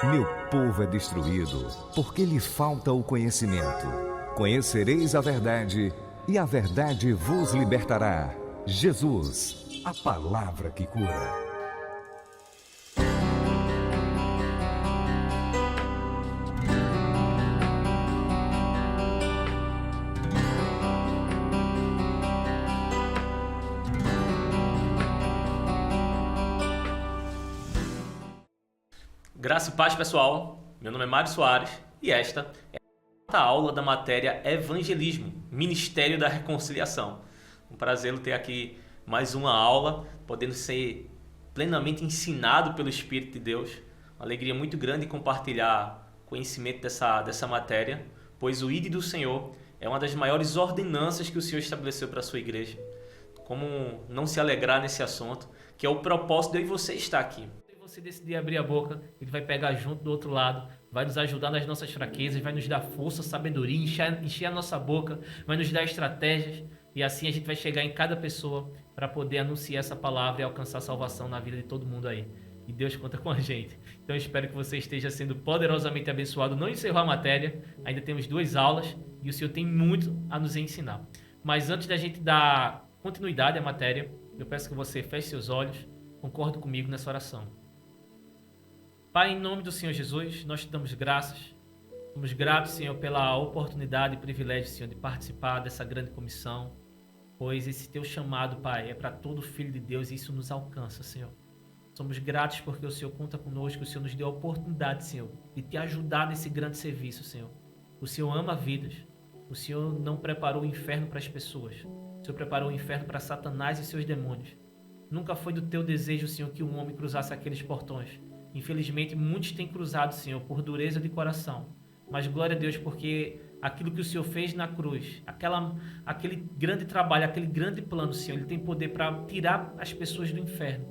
Meu povo é destruído porque lhe falta o conhecimento. Conhecereis a verdade e a verdade vos libertará. Jesus, a palavra que cura. Graça e paz, pessoal. Meu nome é Mário Soares e esta é a aula da matéria Evangelismo, Ministério da Reconciliação. Um prazer ter aqui mais uma aula, podendo ser plenamente ensinado pelo Espírito de Deus. Uma alegria muito grande compartilhar conhecimento dessa matéria, pois o ID do Senhor é uma das maiores ordenanças que o Senhor estabeleceu para a sua igreja. Como não se alegrar nesse assunto, que é o propósito de eu e você estar aqui. Se você decidir abrir a boca, ele vai pegar junto do outro lado, vai nos ajudar nas nossas fraquezas, vai nos dar força, sabedoria, encher a nossa boca, vai nos dar estratégias, e assim a gente vai chegar em cada pessoa para poder anunciar essa palavra e alcançar salvação na vida de todo mundo aí. E Deus conta com a gente. Então eu espero que você esteja sendo poderosamente abençoado. Não encerrou a matéria, ainda temos 2 aulas e o Senhor tem muito a nos ensinar. Mas antes da gente dar continuidade à matéria, eu peço que você feche seus olhos, concorde comigo nessa oração. Pai, em nome do Senhor Jesus, nós te damos graças. Somos gratos, Senhor, pela oportunidade e privilégio, Senhor, de participar dessa grande comissão, pois esse teu chamado, Pai, é para todo filho de Deus e isso nos alcança, Senhor. Somos gratos porque o Senhor conta conosco, o Senhor nos deu a oportunidade, Senhor, de te ajudar nesse grande serviço, Senhor. O Senhor ama vidas. O Senhor não preparou o inferno para as pessoas. O Senhor preparou o inferno para Satanás e seus demônios. Nunca foi do teu desejo, Senhor, que um homem cruzasse aqueles portões. Infelizmente, muitos têm cruzado, Senhor, por dureza de coração. Mas glória a Deus, porque aquilo que o Senhor fez na cruz, aquele grande trabalho, aquele grande plano, Senhor, Ele tem poder para tirar as pessoas do inferno.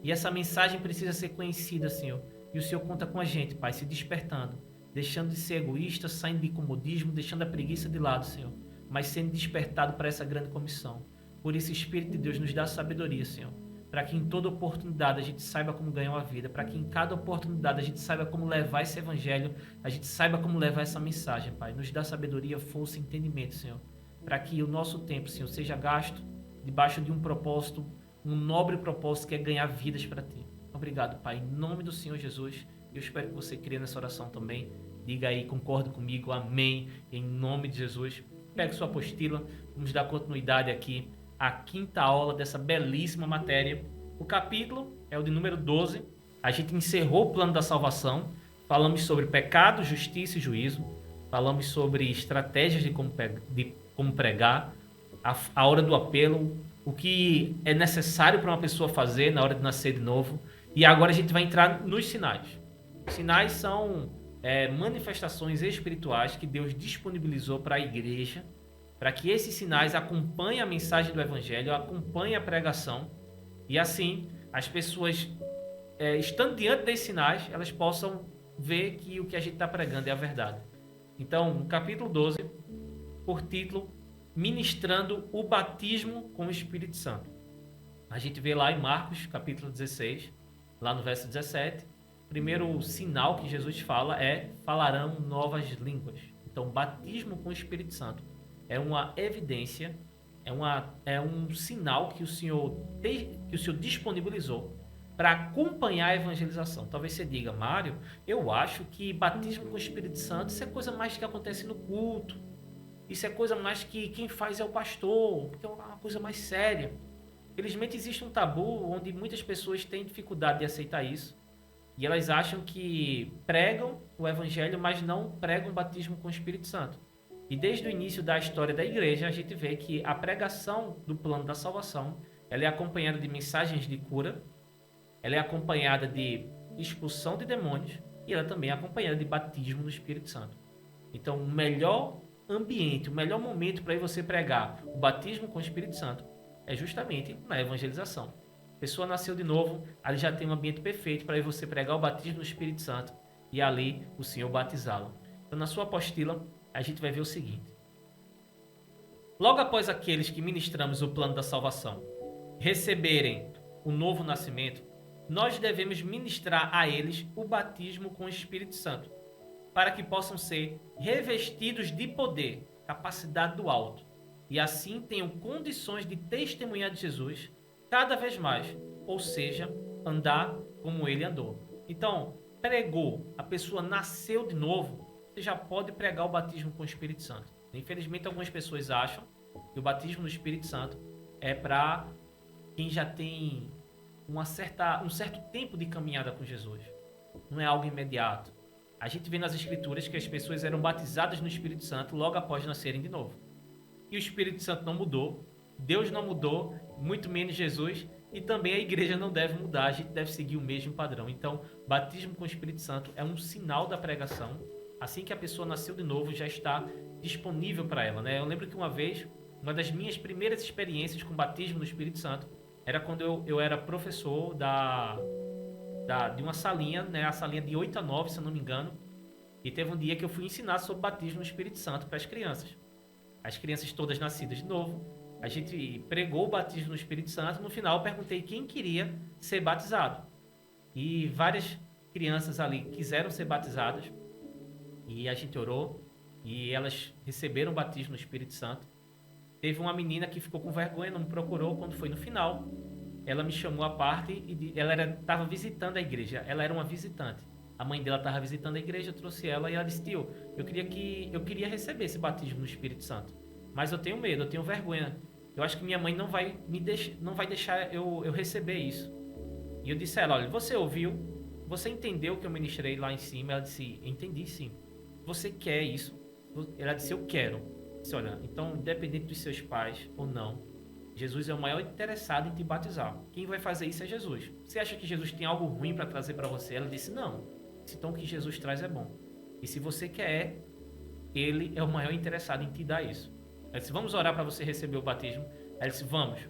E essa mensagem precisa ser conhecida, Senhor. E o Senhor conta com a gente, Pai, se despertando, deixando de ser egoísta, saindo de comodismo, deixando a preguiça de lado, Senhor, mas sendo despertado para essa grande comissão. Por isso, Espírito de Deus nos dá sabedoria, Senhor, para que em toda oportunidade a gente saiba como ganhar uma vida, para que em cada oportunidade a gente saiba como levar esse evangelho, a gente saiba como levar essa mensagem, Pai. Nos dá sabedoria, força e entendimento, Senhor, para que o nosso tempo, Senhor, seja gasto debaixo de um propósito, um nobre propósito que é ganhar vidas para Ti. Obrigado, Pai, em nome do Senhor Jesus. Eu espero que você creia nessa oração também. Diga aí, concorde comigo, amém, em nome de Jesus. Pegue sua apostila, vamos dar continuidade aqui a 5ª aula dessa belíssima matéria. O capítulo é o de número 12. A gente encerrou o plano da salvação. Falamos sobre pecado, justiça e juízo. Falamos sobre estratégias de como pregar, a hora do apelo, o que é necessário para uma pessoa fazer na hora de nascer de novo. E agora a gente vai entrar nos sinais. Os sinais são manifestações espirituais que Deus disponibilizou para a igreja, para que esses sinais acompanhem a mensagem do Evangelho, acompanhem a pregação, e assim as pessoas, estando diante desses sinais, elas possam ver que o que a gente está pregando é a verdade. Então, no capítulo 12, por título, Ministrando o Batismo com o Espírito Santo. A gente vê lá em Marcos, capítulo 16, lá no verso 17, o primeiro sinal que Jesus fala é: falarão novas línguas. Então, batismo com o Espírito Santo é uma evidência, é um sinal que o Senhor disponibilizou para acompanhar a evangelização. Talvez você diga: Mário, eu acho que batismo com o Espírito Santo, isso é coisa mais que acontece no culto. Isso é coisa mais que quem faz é o pastor, porque é uma coisa mais séria. Felizmente existe um tabu onde muitas pessoas têm dificuldade de aceitar isso. E elas acham que pregam o evangelho, mas não pregam o batismo com o Espírito Santo. E desde o início da história da igreja, a gente vê que a pregação do plano da salvação, ela é acompanhada de mensagens de cura, ela é acompanhada de expulsão de demônios e ela também é acompanhada de batismo no Espírito Santo. Então, o melhor ambiente, o melhor momento para você pregar o batismo com o Espírito Santo é justamente na evangelização. A pessoa nasceu de novo, ali já tem um ambiente perfeito para você pregar o batismo no Espírito Santo e ali o Senhor batizá-lo. Então, na sua apostila, a gente vai ver o seguinte: logo após aqueles que ministramos o plano da salvação receberem o novo nascimento, nós devemos ministrar a eles o batismo com o Espírito Santo, para que possam ser revestidos de poder, capacidade do alto, e assim tenham condições de testemunhar de Jesus cada vez mais, ou seja, andar como ele andou. Então, pregou, a pessoa nasceu de novo, você já pode pregar o batismo com o Espírito Santo. Infelizmente, algumas pessoas acham que o batismo no Espírito Santo é para quem já tem um certo tempo de caminhada com Jesus. Não é algo imediato. A gente vê nas Escrituras que as pessoas eram batizadas no Espírito Santo logo após nascerem de novo. E o Espírito Santo não mudou, Deus não mudou, muito menos Jesus, e também a igreja não deve mudar, a gente deve seguir o mesmo padrão. Então, batismo com o Espírito Santo é um sinal da pregação. Assim que a pessoa nasceu de novo, já está disponível para ela, né? Eu lembro que uma vez, uma das minhas primeiras experiências com batismo no Espírito Santo era quando eu era professor de uma salinha, né? A salinha de 8 a 9, se eu não me engano. E teve um dia que eu fui ensinar sobre batismo no Espírito Santo para as crianças. As crianças todas nascidas de novo. A gente pregou o batismo no Espírito Santo. No final, eu perguntei quem queria ser batizado. E várias crianças ali quiseram ser batizadas. E a gente orou. E elas receberam o batismo no Espírito Santo. Teve uma menina que ficou com vergonha, não me procurou. Quando foi no final, ela me chamou à parte e ela estava visitando a igreja. Ela era uma visitante. A mãe dela estava visitando a igreja, eu trouxe ela e ela disse: tio, eu queria receber esse batismo no Espírito Santo, mas eu tenho medo, eu tenho vergonha. Eu acho que minha mãe não vai deixar eu receber isso. E eu disse a ela: olha, você ouviu? Você entendeu o que eu ministrei lá em cima? Ela disse: entendi sim. Você quer isso? Ela disse: eu quero. Eu disse: olha, então independente dos seus pais ou não, Jesus é o maior interessado em te batizar. Quem vai fazer isso é Jesus. Você acha que Jesus tem algo ruim para trazer para você? Ela disse: não. Então o que Jesus traz é bom. E se você quer, ele é o maior interessado em te dar isso. Ela disse: vamos orar para você receber o batismo? Ela disse: vamos.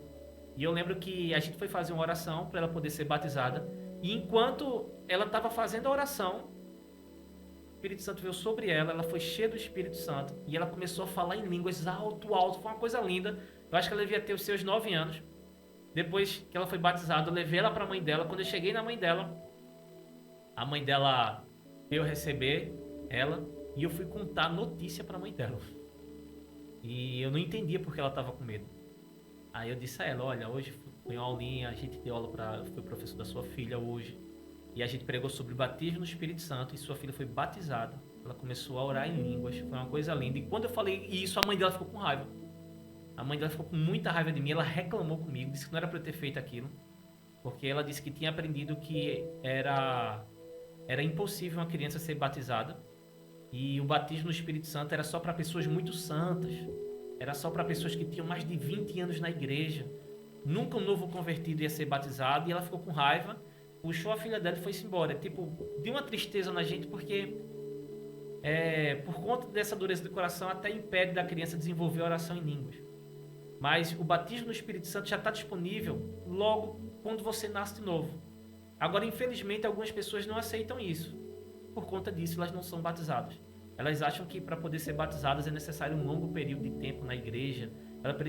E eu lembro que a gente foi fazer uma oração para ela poder ser batizada. E enquanto ela estava fazendo a oração, o Espírito Santo veio sobre ela, ela foi cheia do Espírito Santo e ela começou a falar em línguas alto. Foi uma coisa linda. Eu acho que ela devia ter os seus 9 anos. Depois que ela foi batizada, eu levei ela para a mãe dela. Quando eu cheguei na mãe dela, a mãe dela veio receber ela e eu fui contar a notícia para a mãe dela. E eu não entendia porque ela estava com medo. Aí eu disse a ela: olha, hoje foi uma aulinha, a gente deu aula para... Fui professor da sua filha hoje. E a gente pregou sobre batismo no Espírito Santo e sua filha foi batizada. Ela começou a orar em línguas, foi uma coisa linda. E quando eu falei isso, a mãe dela ficou com raiva. A mãe dela ficou com muita raiva de mim, ela reclamou comigo, disse que não era para eu ter feito aquilo. Porque ela disse que tinha aprendido que era impossível uma criança ser batizada. E o batismo no Espírito Santo era só para pessoas muito santas. Era só para pessoas que tinham mais de 20 anos na igreja. Nunca um novo convertido ia ser batizado. E ela ficou com raiva, puxou a filha dela e foi-se embora. Tipo, deu uma tristeza na gente porque... por conta dessa dureza do coração, até impede da criança desenvolver a oração em línguas. Mas o batismo no Espírito Santo já está disponível logo quando você nasce de novo. Agora, infelizmente, algumas pessoas não aceitam isso. Por conta disso, elas não são batizadas. Elas acham que para poder ser batizadas é necessário um longo período de tempo na igreja.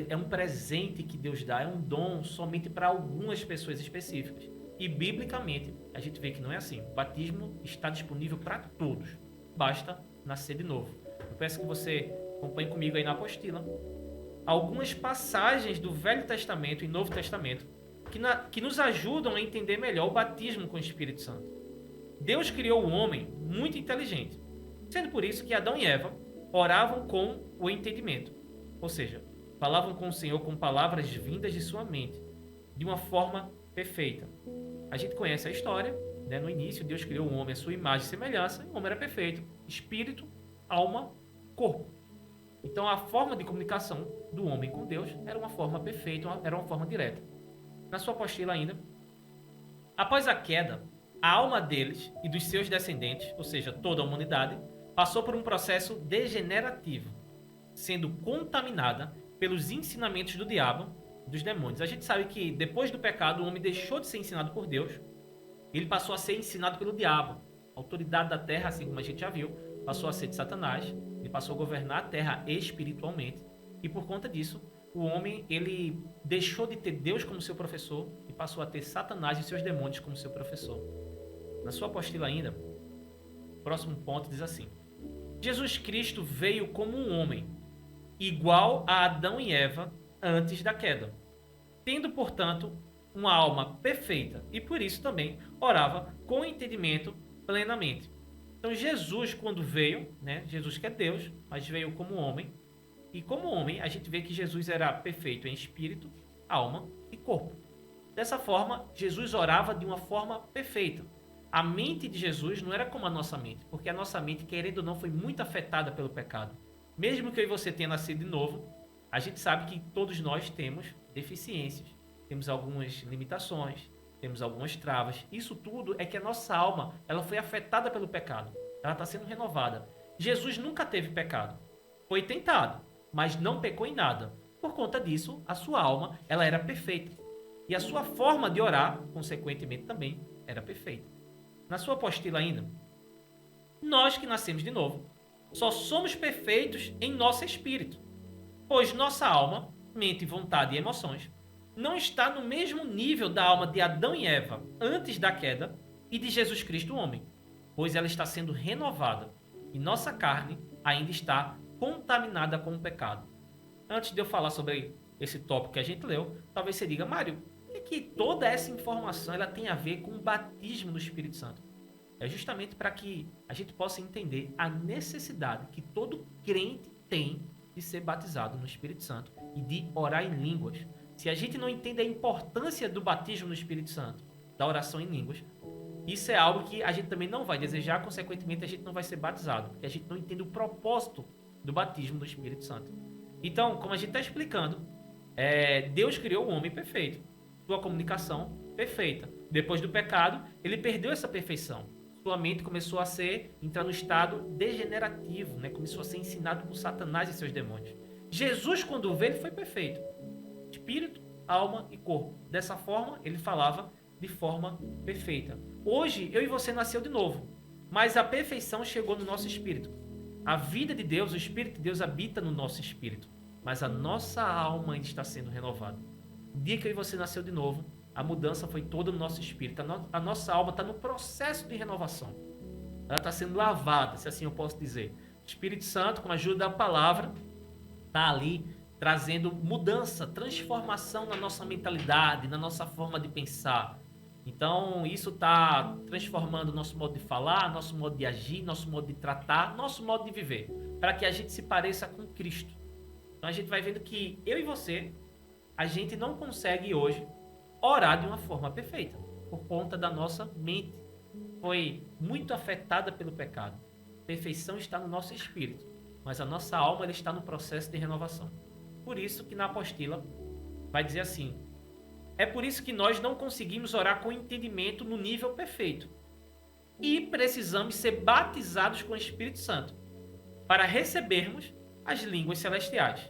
É um presente que Deus dá, é um dom somente para algumas pessoas específicas. E, biblicamente, a gente vê que não é assim. O batismo está disponível para todos. Basta nascer de novo. Eu peço que você acompanhe comigo aí na apostila algumas passagens do Velho Testamento e Novo Testamento que nos ajudam a entender melhor o batismo com o Espírito Santo. Deus criou o homem muito inteligente, sendo por isso que Adão e Eva oravam com o entendimento, ou seja, falavam com o Senhor com palavras vindas de sua mente, de uma forma perfeita. A gente conhece a história, né? No início Deus criou o homem à sua imagem e semelhança, e o homem era perfeito, espírito, alma, corpo. Então a forma de comunicação do homem com Deus era uma forma perfeita, era uma forma direta. Na sua apostila ainda, após a queda, a alma deles e dos seus descendentes, ou seja, toda a humanidade, passou por um processo degenerativo, sendo contaminada pelos ensinamentos do diabo, dos demônios. A gente sabe que depois do pecado, o homem deixou de ser ensinado por Deus, ele passou a ser ensinado pelo diabo. A autoridade da terra, assim como a gente já viu, passou a ser de Satanás, ele passou a governar a terra espiritualmente, e por conta disso, o homem ele deixou de ter Deus como seu professor e passou a ter Satanás e seus demônios como seu professor. Na sua apostila ainda, o próximo ponto diz assim: Jesus Cristo veio como um homem, igual a Adão e Eva antes da queda, tendo, portanto, uma alma perfeita e por isso também orava com entendimento plenamente. Então Jesus, quando veio, né, Jesus que é Deus, mas veio como homem, e como homem a gente vê que Jesus era perfeito em espírito, alma e corpo. Dessa forma, Jesus orava de uma forma perfeita. A mente de Jesus não era como a nossa mente, porque a nossa mente, querendo ou não, foi muito afetada pelo pecado. Mesmo que eu e você tenha nascido de novo, a gente sabe que todos nós temos deficiências, temos algumas limitações, temos algumas travas. Isso tudo é que a nossa alma ela foi afetada pelo pecado. Ela está sendo renovada. Jesus nunca teve pecado. Foi tentado, mas não pecou em nada. Por conta disso, a sua alma ela era perfeita. E a sua forma de orar, consequentemente, também era perfeita. Na sua apostila ainda, nós que nascemos de novo, só somos perfeitos em nosso espírito, pois nossa alma, mente, vontade e emoções não está no mesmo nível da alma de Adão e Eva antes da queda e de Jesus Cristo, o homem, pois ela está sendo renovada e nossa carne ainda está contaminada com o pecado. Antes de eu falar sobre esse tópico que a gente leu, talvez você diga: Mário, o que toda essa informação ela tem a ver com o batismo no Espírito Santo? É justamente para que a gente possa entender a necessidade que todo crente tem de ser batizado no Espírito Santo e de orar em línguas. Se a gente não entende a importância do batismo no Espírito Santo, da oração em línguas, isso é algo que a gente também não vai desejar, consequentemente a gente não vai ser batizado, porque a gente não entende o propósito do batismo do Espírito Santo. Então, como a gente está explicando, Deus criou o homem perfeito, sua comunicação perfeita. Depois do pecado, ele perdeu essa perfeição. Sua mente começou a entrar no estado degenerativo, né? Começou a ser ensinado por Satanás e seus demônios. Jesus, quando veio, ele foi perfeito. Espírito, alma e corpo. Dessa forma, ele falava de forma perfeita. Hoje, eu e você nasceu de novo, mas a perfeição chegou no nosso espírito. A vida de Deus, o Espírito de Deus habita no nosso espírito, mas a nossa alma ainda está sendo renovada. O dia que eu e você nasceu de novo, a mudança foi toda no nosso espírito. A nossa alma está no processo de renovação. Ela está sendo lavada, se assim eu posso dizer. O Espírito Santo, com a ajuda da palavra, está ali trazendo mudança, transformação na nossa mentalidade, na nossa forma de pensar. Então, isso está transformando nosso modo de falar, nosso modo de agir, nosso modo de tratar, nosso modo de viver, para que a gente se pareça com Cristo. Então, a gente vai vendo que eu e você, a gente não consegue hoje orar de uma forma perfeita, por conta da nossa mente. Foi muito afetada pelo pecado. A perfeição está no nosso espírito, mas a nossa alma ela está no processo de renovação. Por isso que na apostila vai dizer assim: é por isso que nós não conseguimos orar com entendimento no nível perfeito. E precisamos ser batizados com o Espírito Santo para recebermos as línguas celestiais,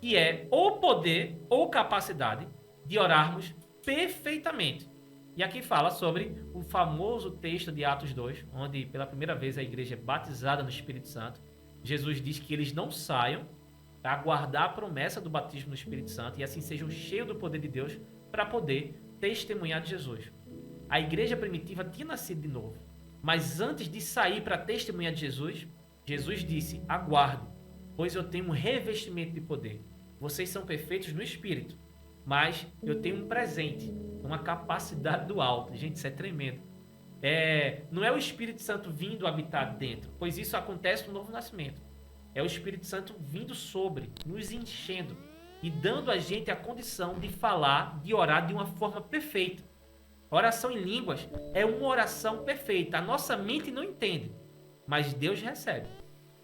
que é ou poder ou capacidade de orarmos perfeitamente. E aqui fala sobre o famoso texto de Atos 2, onde pela primeira vez a igreja é batizada no Espírito Santo. Jesus diz que eles não saiam para aguardar a promessa do batismo no Espírito Santo e assim sejam cheios do poder de Deus para poder testemunhar de Jesus. A igreja primitiva tinha nascido de novo, mas antes de sair para testemunhar de Jesus, Jesus disse: aguardo, pois eu tenho um revestimento de poder. Vocês são perfeitos no Espírito, mas eu tenho um presente, uma capacidade do alto. Gente, isso é tremendo. Não é o Espírito Santo vindo habitar dentro, pois isso acontece no novo nascimento. É o Espírito Santo vindo sobre, nos enchendo e dando a gente a condição de falar, de orar de uma forma perfeita. A oração em línguas é uma oração perfeita. A nossa mente não entende, mas Deus recebe.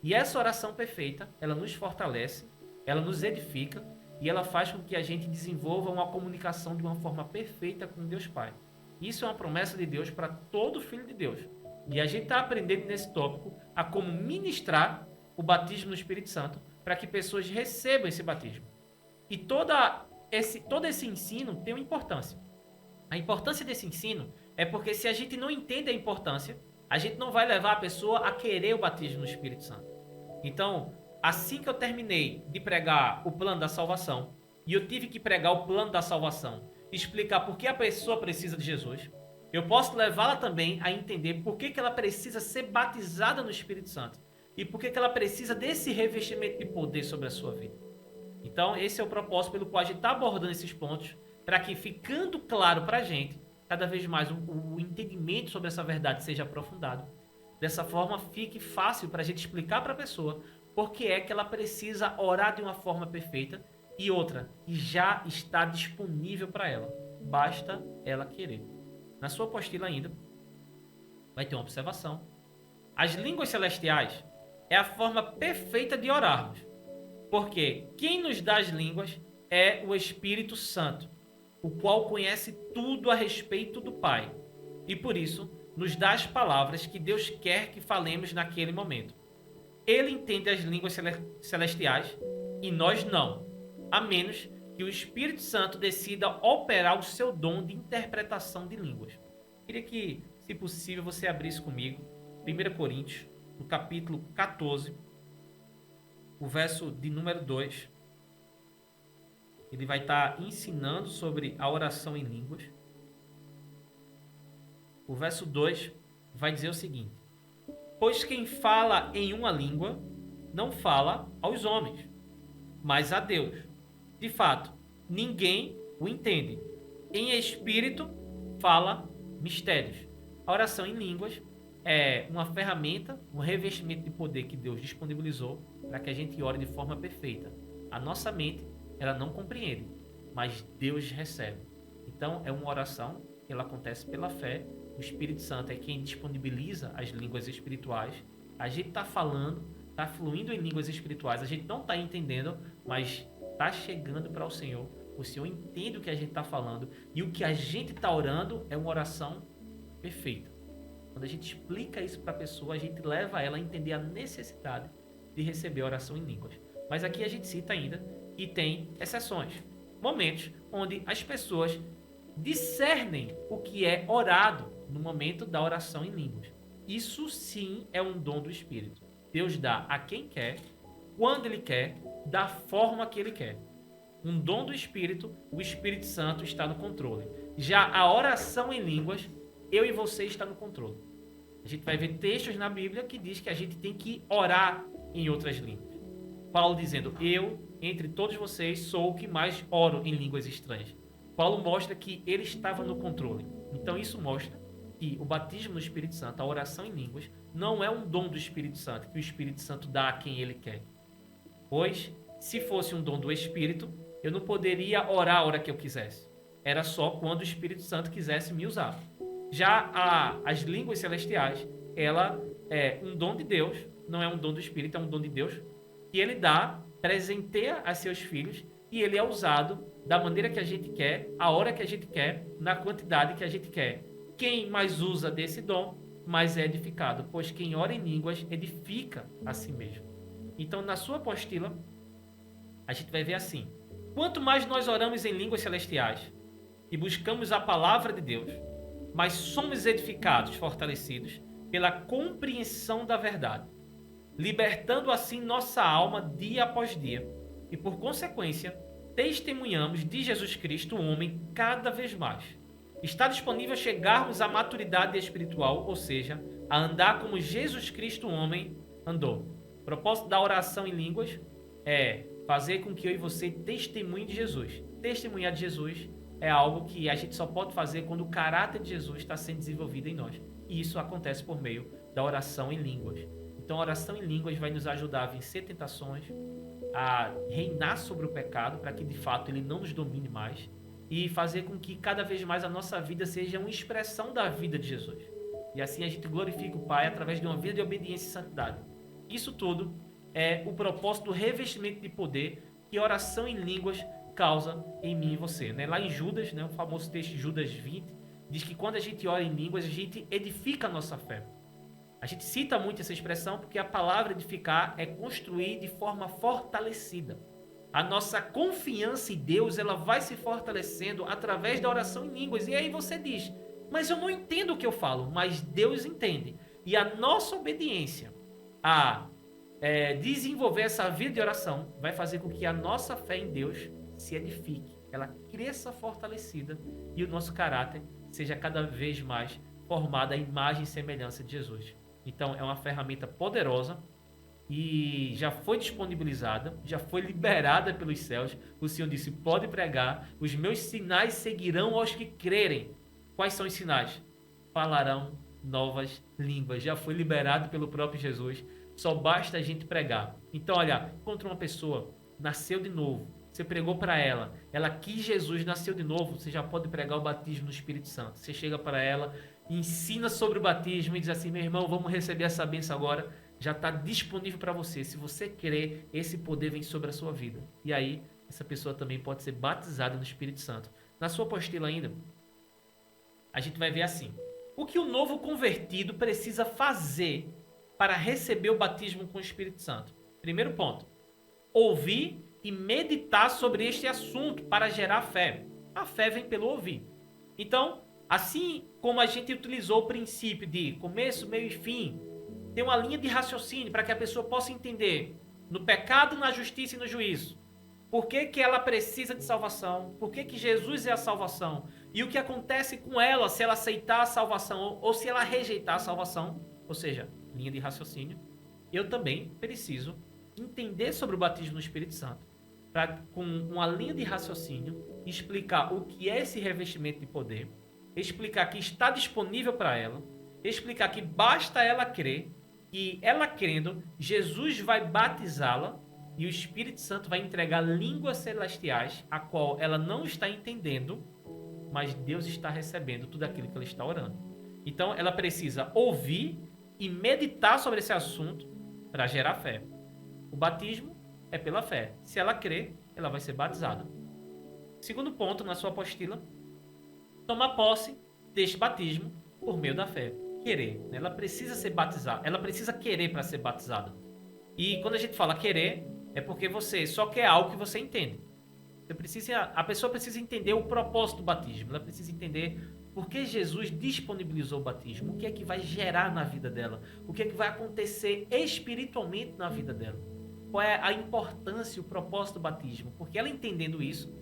E essa oração perfeita, ela nos fortalece, ela nos edifica e ela faz com que a gente desenvolva uma comunicação de uma forma perfeita com Deus Pai. Isso é uma promessa de Deus para todo filho de Deus. E a gente está aprendendo nesse tópico a como ministrar o batismo no Espírito Santo para que pessoas recebam esse batismo. E todo esse ensino tem uma importância. A importância desse ensino é porque se a gente não entende a importância, a gente não vai levar a pessoa a querer o batismo no Espírito Santo. Então, assim que eu terminei de pregar o plano da salvação, e eu tive que pregar o plano da salvação, explicar por que a pessoa precisa de Jesus, eu posso levá-la também a entender por que ela precisa ser batizada no Espírito Santo e por que ela precisa desse revestimento de poder sobre a sua vida. Então, esse é o propósito pelo qual a gente está abordando esses pontos, para que, ficando claro para a gente, cada vez mais o entendimento sobre essa verdade seja aprofundado. Dessa forma, fique fácil para a gente explicar para a pessoa por que é que ela precisa orar de uma forma perfeita e outra, que já está disponível para ela. Basta ela querer. Na sua apostila ainda, vai ter uma observação. As línguas celestiais é a forma perfeita de orarmos, porque quem nos dá as línguas é o Espírito Santo, o qual conhece tudo a respeito do Pai, e por isso nos dá as palavras que Deus quer que falemos naquele momento. Ele entende as línguas celestiais e nós não, a menos que o Espírito Santo decida operar o seu dom de interpretação de línguas. Queria que, se possível, você abrisse comigo 1 Coríntios, no capítulo 14, o verso de número 2. Ele vai estar ensinando sobre a oração em línguas. O verso 2 vai dizer o seguinte: pois quem fala em uma língua não fala aos homens, mas a Deus. De fato, ninguém o entende. Em espírito, fala mistérios. A oração em línguas é uma ferramenta, um revestimento de poder que Deus disponibilizou para que a gente ore de forma perfeita. A nossa mente, ela não compreende, mas Deus recebe. Então, é uma oração que ela acontece pela fé. O Espírito Santo é quem disponibiliza as línguas espirituais. A gente está falando, está fluindo em línguas espirituais, a gente não está entendendo, mas está chegando para o Senhor. O Senhor entende o que a gente está falando e o que a gente está orando é uma oração perfeita. Quando a gente explica isso para a pessoa, a gente leva ela a entender a necessidade de receber a oração em línguas. Mas aqui a gente cita ainda que tem exceções, momentos onde as pessoas discernem o que é orado no momento da oração em línguas. Isso sim é um dom do Espírito. Deus dá a quem quer, quando Ele quer, da forma que Ele quer. Um dom do Espírito, o Espírito Santo está no controle. Já a oração em línguas, eu e você está no controle. A gente vai ver textos na Bíblia que diz que a gente tem que orar em outras línguas. Paulo dizendo, eu, entre todos vocês, sou o que mais oro em línguas estranhas. Paulo mostra que ele estava no controle. Então isso mostra que o batismo no Espírito Santo, a oração em línguas, não é um dom do Espírito Santo, que o Espírito Santo dá a quem ele quer. Pois, se fosse um dom do Espírito, eu não poderia orar a hora que eu quisesse. Era só quando o Espírito Santo quisesse me usar. Já as línguas celestiais, ela é um dom de Deus, não é um dom do Espírito, é um dom de Deus, que ele dá, presenteia a seus filhos, e ele é usado da maneira que a gente quer, a hora que a gente quer, na quantidade que a gente quer. Quem mais usa desse dom, mais é edificado, pois quem ora em línguas edifica a si mesmo. Então, na sua apostila, a gente vai ver assim: quanto mais nós oramos em línguas celestiais e buscamos a palavra de Deus, mais somos edificados, fortalecidos pela compreensão da verdade, libertando assim nossa alma dia após dia e, por consequência, testemunhamos de Jesus Cristo, o homem, cada vez mais. Está disponível chegarmos à maturidade espiritual, ou seja, a andar como Jesus Cristo, o homem, andou. O propósito da oração em línguas é fazer com que eu e você testemunhe de Jesus. Testemunhar de Jesus é algo que a gente só pode fazer quando o caráter de Jesus está sendo desenvolvido em nós. E isso acontece por meio da oração em línguas. Então, a oração em línguas vai nos ajudar a vencer tentações, a reinar sobre o pecado, para que de fato ele não nos domine mais, e fazer com que cada vez mais a nossa vida seja uma expressão da vida de Jesus. E assim a gente glorifica o Pai através de uma vida de obediência e santidade. Isso tudo é o propósito do revestimento de poder que a oração em línguas causa em mim e você. Lá em Judas, o famoso texto de Judas 20, diz que quando a gente ora em línguas, a gente edifica a nossa fé. A gente cita muito essa expressão porque a palavra edificar é construir de forma fortalecida. A nossa confiança em Deus, ela vai se fortalecendo através da oração em línguas. E aí você diz, mas eu não entendo o que eu falo. Mas Deus entende. E a nossa obediência a desenvolver essa vida de oração vai fazer com que a nossa fé em Deus se edifique, ela cresça fortalecida e o nosso caráter seja cada vez mais formado à imagem e semelhança de Jesus. Então é uma ferramenta poderosa e já foi disponibilizada, já foi liberada pelos céus. O Senhor disse: pode pregar, os meus sinais seguirão aos que crerem. Quais são os sinais? Falarão novas línguas. Já foi liberado pelo próprio Jesus. Só basta a gente pregar. Então, olha, encontrou uma pessoa, nasceu de novo, você pregou para ela, ela quis Jesus, nasceu de novo, você já pode pregar o batismo no Espírito Santo. Você chega para ela, ensina sobre o batismo e diz assim: meu irmão, vamos receber essa bênção agora. Já está disponível para você. Se você crer, esse poder vem sobre a sua vida. E aí, essa pessoa também pode ser batizada no Espírito Santo. Na sua apostila ainda, a gente vai ver assim: o que o novo convertido precisa fazer para receber o batismo com o Espírito Santo? Primeiro ponto: ouvir e meditar sobre este assunto para gerar fé. A fé vem pelo ouvir. Então, assim como a gente utilizou o princípio de começo, meio e fim, tem uma linha de raciocínio para que a pessoa possa entender no pecado, na justiça e no juízo. Por que que ela precisa de salvação? Por que que Jesus é a salvação? E o que acontece com ela se ela aceitar a salvação ou se ela rejeitar a salvação? Ou seja, linha de raciocínio. Eu também preciso entender sobre o batismo no Espírito Santo, para, com uma linha de raciocínio, explicar o que é esse revestimento de poder, explicar que está disponível para ela, explicar que basta ela crer, e ela crendo, Jesus vai batizá-la e o Espírito Santo vai entregar línguas celestiais, a qual ela não está entendendo, mas Deus está recebendo tudo aquilo que ela está orando. Então ela precisa ouvir e meditar sobre esse assunto para gerar fé. O batismo é pela fé. Se ela crer, ela vai ser batizada. Segundo ponto na sua apostila: tomar posse deste batismo por meio da fé. Querer. Ela precisa ser batizada. Ela precisa querer para ser batizada. E quando a gente fala querer, é porque você só quer algo que você entende. A pessoa precisa entender o propósito do batismo. Ela precisa entender por que Jesus disponibilizou o batismo. O que é que vai gerar na vida dela. O que é que vai acontecer espiritualmente na vida dela. Qual é a importância e o propósito do batismo. Porque ela entendendo isso,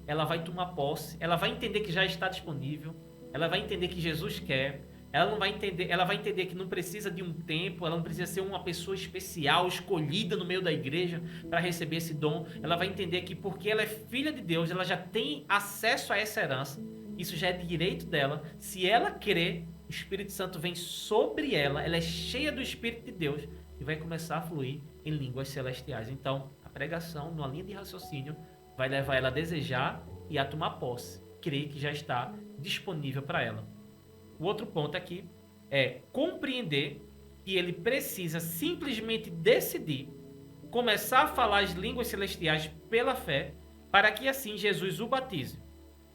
ela vai tomar posse. Ela vai entender que já está disponível. Ela vai entender que Jesus quer. Ela vai entender que não precisa de um tempo, ela não precisa ser uma pessoa especial, escolhida no meio da igreja para receber esse dom. Ela vai entender que porque ela é filha de Deus, ela já tem acesso a essa herança. Isso já é direito dela. Se ela crer, o Espírito Santo vem sobre ela, ela é cheia do Espírito de Deus e vai começar a fluir em línguas celestiais. Então, a pregação, numa linha de raciocínio, vai levar ela a desejar e a tomar posse, crer que já está disponível para ela. O outro ponto aqui é compreender que ele precisa simplesmente decidir começar a falar as línguas celestiais pela fé, para que assim Jesus o batize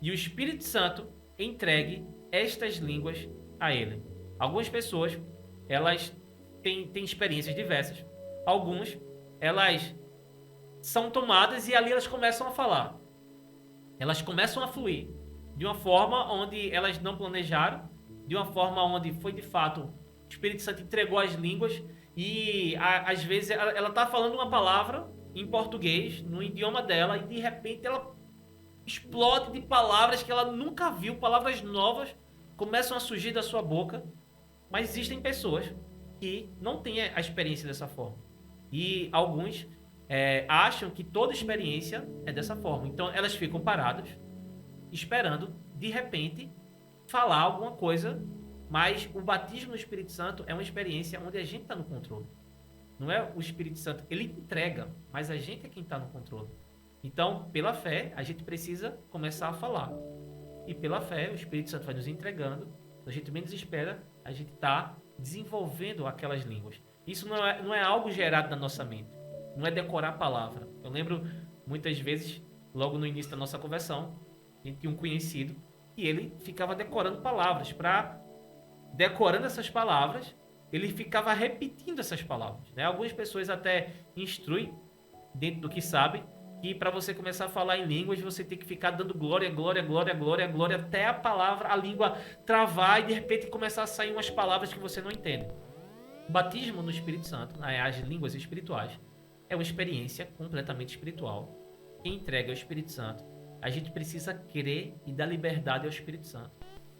e o Espírito Santo entregue estas línguas a ele. Algumas pessoas, elas têm experiências diversas. Algumas, elas são tomadas e ali elas começam a falar. Elas começam a fluir de uma forma onde elas não planejaram, de uma forma onde foi de fato o Espírito Santo entregou as línguas e às vezes ela está falando uma palavra em português, no idioma dela, e de repente ela explode de palavras que ela nunca viu, palavras novas começam a surgir da sua boca. Mas existem pessoas que não têm a experiência dessa forma e alguns acham que toda experiência é dessa forma, então elas ficam paradas esperando de repente falar alguma coisa. Mas o batismo no Espírito Santo é uma experiência onde a gente está no controle. Não é o Espírito Santo, ele entrega, mas a gente é quem está no controle. Então, pela fé, a gente precisa começar a falar. E pela fé, o Espírito Santo vai nos entregando. A gente menos espera, a gente está desenvolvendo aquelas línguas. Isso não é algo gerado na nossa mente. Não é decorar a palavra. Eu lembro, muitas vezes, logo no início da nossa conversão, a gente tinha um conhecido e ele ficava decorando palavras. Decorando essas palavras, ele ficava repetindo essas palavras, né? Algumas pessoas até instruem, dentro do que sabem, que para você começar a falar em línguas, você tem que ficar dando glória, glória, glória, glória, glória, até a língua travar e de repente começar a sair umas palavras que você não entende. O batismo no Espírito Santo, as línguas espirituais, é uma experiência completamente espiritual, quem entrega é o Espírito Santo, a gente precisa crer e dar liberdade ao Espírito Santo.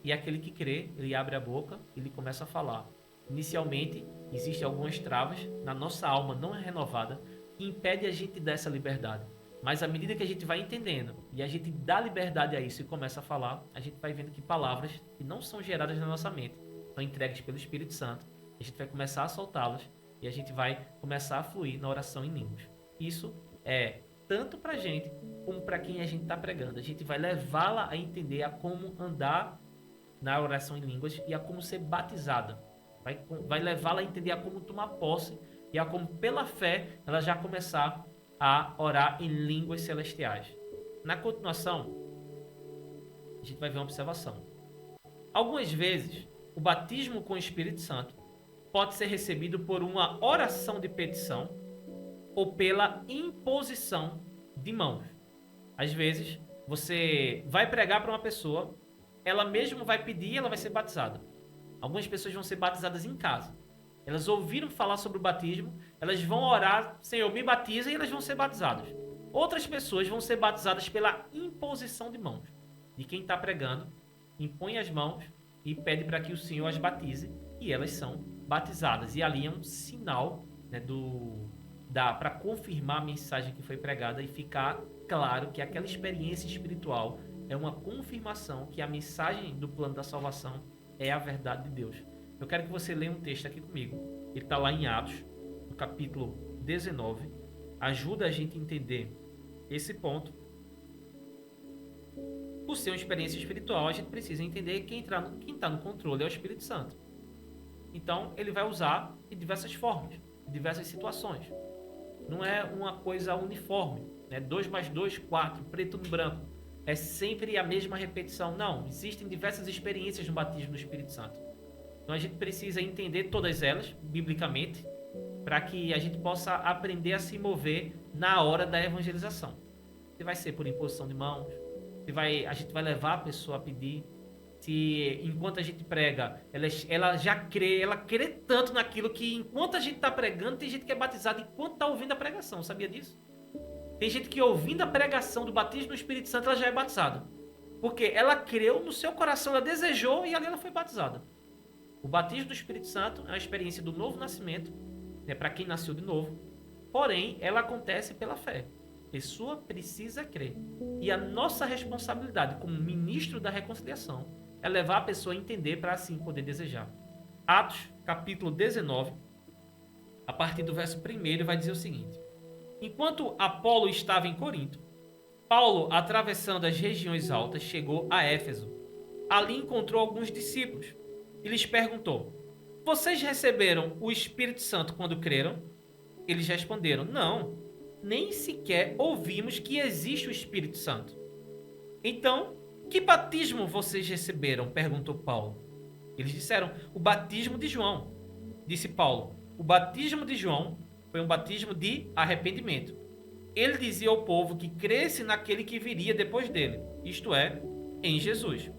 E aquele que crê, ele abre a boca, ele começa a falar. Inicialmente, existem algumas travas na nossa alma não é renovada que impede a gente dessa liberdade. Mas à medida que a gente vai entendendo e a gente dá liberdade a isso e começa a falar, a gente vai vendo que palavras que não são geradas na nossa mente são entregues pelo Espírito Santo. A gente vai começar a soltá-las e a gente vai começar a fluir na oração em línguas. Isso é tanto para a gente como para quem a gente está pregando. A gente vai levá-la a entender a como andar na oração em línguas e a como ser batizada. Vai levá-la a entender a como tomar posse e a como, pela fé, ela já começar a orar em línguas celestiais. Na continuação, a gente vai ver uma observação. Algumas vezes, o batismo com o Espírito Santo pode ser recebido por uma oração de petição ou pela imposição de mãos. Às vezes, você vai pregar para uma pessoa, ela mesma vai pedir e ela vai ser batizada. Algumas pessoas vão ser batizadas em casa. Elas ouviram falar sobre o batismo, elas vão orar, Senhor, me batiza, e elas vão ser batizadas. Outras pessoas vão ser batizadas pela imposição de mãos. De quem está pregando, impõe as mãos e pede para que o Senhor as batize, e elas são batizadas. E ali é um sinal, né, para confirmar a mensagem que foi pregada e ficar claro que aquela experiência espiritual é uma confirmação que a mensagem do plano da salvação é a verdade de Deus. Eu quero que você leia um texto aqui comigo. Ele está lá em Atos, no capítulo 19. Ajuda a gente a entender esse ponto. Por ser uma experiência espiritual, a gente precisa entender que quem está no controle é o Espírito Santo. Então, ele vai usar de diversas formas, de diversas situações. Não é uma coisa uniforme, né? 2 mais 2, 4, preto no branco. É sempre a mesma repetição. Não, existem diversas experiências no batismo do Espírito Santo. Então a gente precisa entender todas elas, biblicamente, para que a gente possa aprender a se mover na hora da evangelização. Se vai ser por imposição de mãos, a gente vai levar a pessoa a pedir. Se enquanto a gente prega, ela já crê, ela crê tanto naquilo que enquanto a gente está pregando, tem gente que é batizada enquanto está ouvindo a pregação. Sabia disso? Tem gente que ouvindo a pregação do batismo do Espírito Santo, ela já é batizada. Porque ela creu no seu coração, ela desejou e ali ela foi batizada. O batismo do Espírito Santo é uma experiência do novo nascimento, né, para quem nasceu de novo. Porém, ela acontece pela fé. A pessoa precisa crer. E a nossa responsabilidade como ministro da reconciliação é levar a pessoa a entender para assim poder desejar. Atos, capítulo 19, a partir do verso 1, vai dizer o seguinte. Enquanto Apolo estava em Corinto, Paulo, atravessando as regiões altas, chegou a Éfeso. Ali encontrou alguns discípulos e lhes perguntou: vocês receberam o Espírito Santo quando creram? Eles responderam: não, nem sequer ouvimos que existe o Espírito Santo. Então, que batismo vocês receberam? Perguntou Paulo. Eles disseram: o batismo de João. Disse Paulo: o batismo de João foi um batismo de arrependimento. Ele dizia ao povo que cresce naquele que viria depois dele, isto é, em Jesus.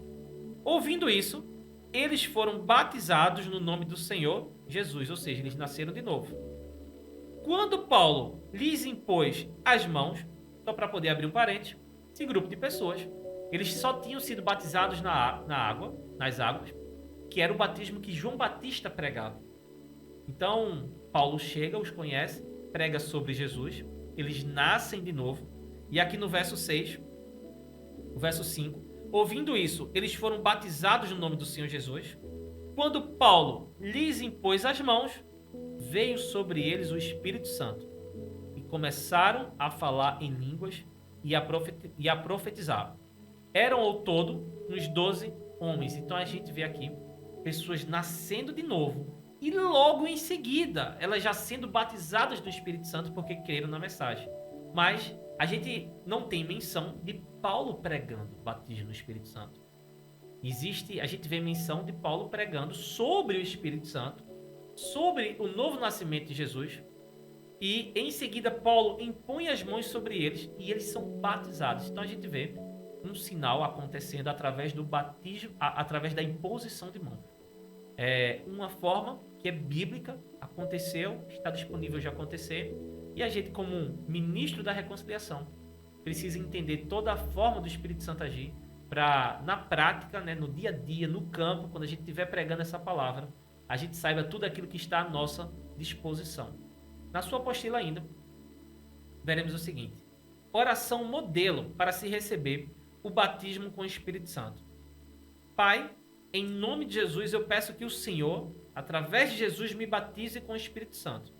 Ouvindo isso, eles foram batizados no nome do Senhor Jesus, ou seja, eles nasceram de novo. Quando Paulo lhes impôs as mãos, só para poder abrir um parênteses, esse grupo de pessoas, eles só tinham sido batizados nas águas, que era o batismo que João Batista pregava. Então, Paulo chega, os conhece, prega sobre Jesus, eles nascem de novo, e aqui no verso 6, o verso 5, ouvindo isso, eles foram batizados no nome do Senhor Jesus. Quando Paulo lhes impôs as mãos, veio sobre eles o Espírito Santo, e começaram a falar em línguas e a profetizar. Eram ao todo uns 12 homens. Então a gente vê aqui pessoas nascendo de novo, e logo em seguida, elas já sendo batizadas do Espírito Santo porque creram na mensagem. Mas a gente não tem menção de Paulo pregando o batismo no Espírito Santo. A gente vê menção de Paulo pregando sobre o Espírito Santo, sobre o novo nascimento de Jesus. E em seguida, Paulo impõe as mãos sobre eles e eles são batizados. Então a gente vê um sinal acontecendo através do batismo, através da imposição de mãos. É uma forma que é bíblica, aconteceu, está disponível de acontecer, e a gente, como um ministro da reconciliação, precisa entender toda a forma do Espírito Santo agir para, na prática, né, no dia a dia, no campo, quando a gente estiver pregando essa palavra, a gente saiba tudo aquilo que está à nossa disposição. Na sua apostila ainda, veremos o seguinte: oração modelo para se receber o batismo com o Espírito Santo. Pai, em nome de Jesus, eu peço que o Senhor, através de Jesus, me batize com o Espírito Santo,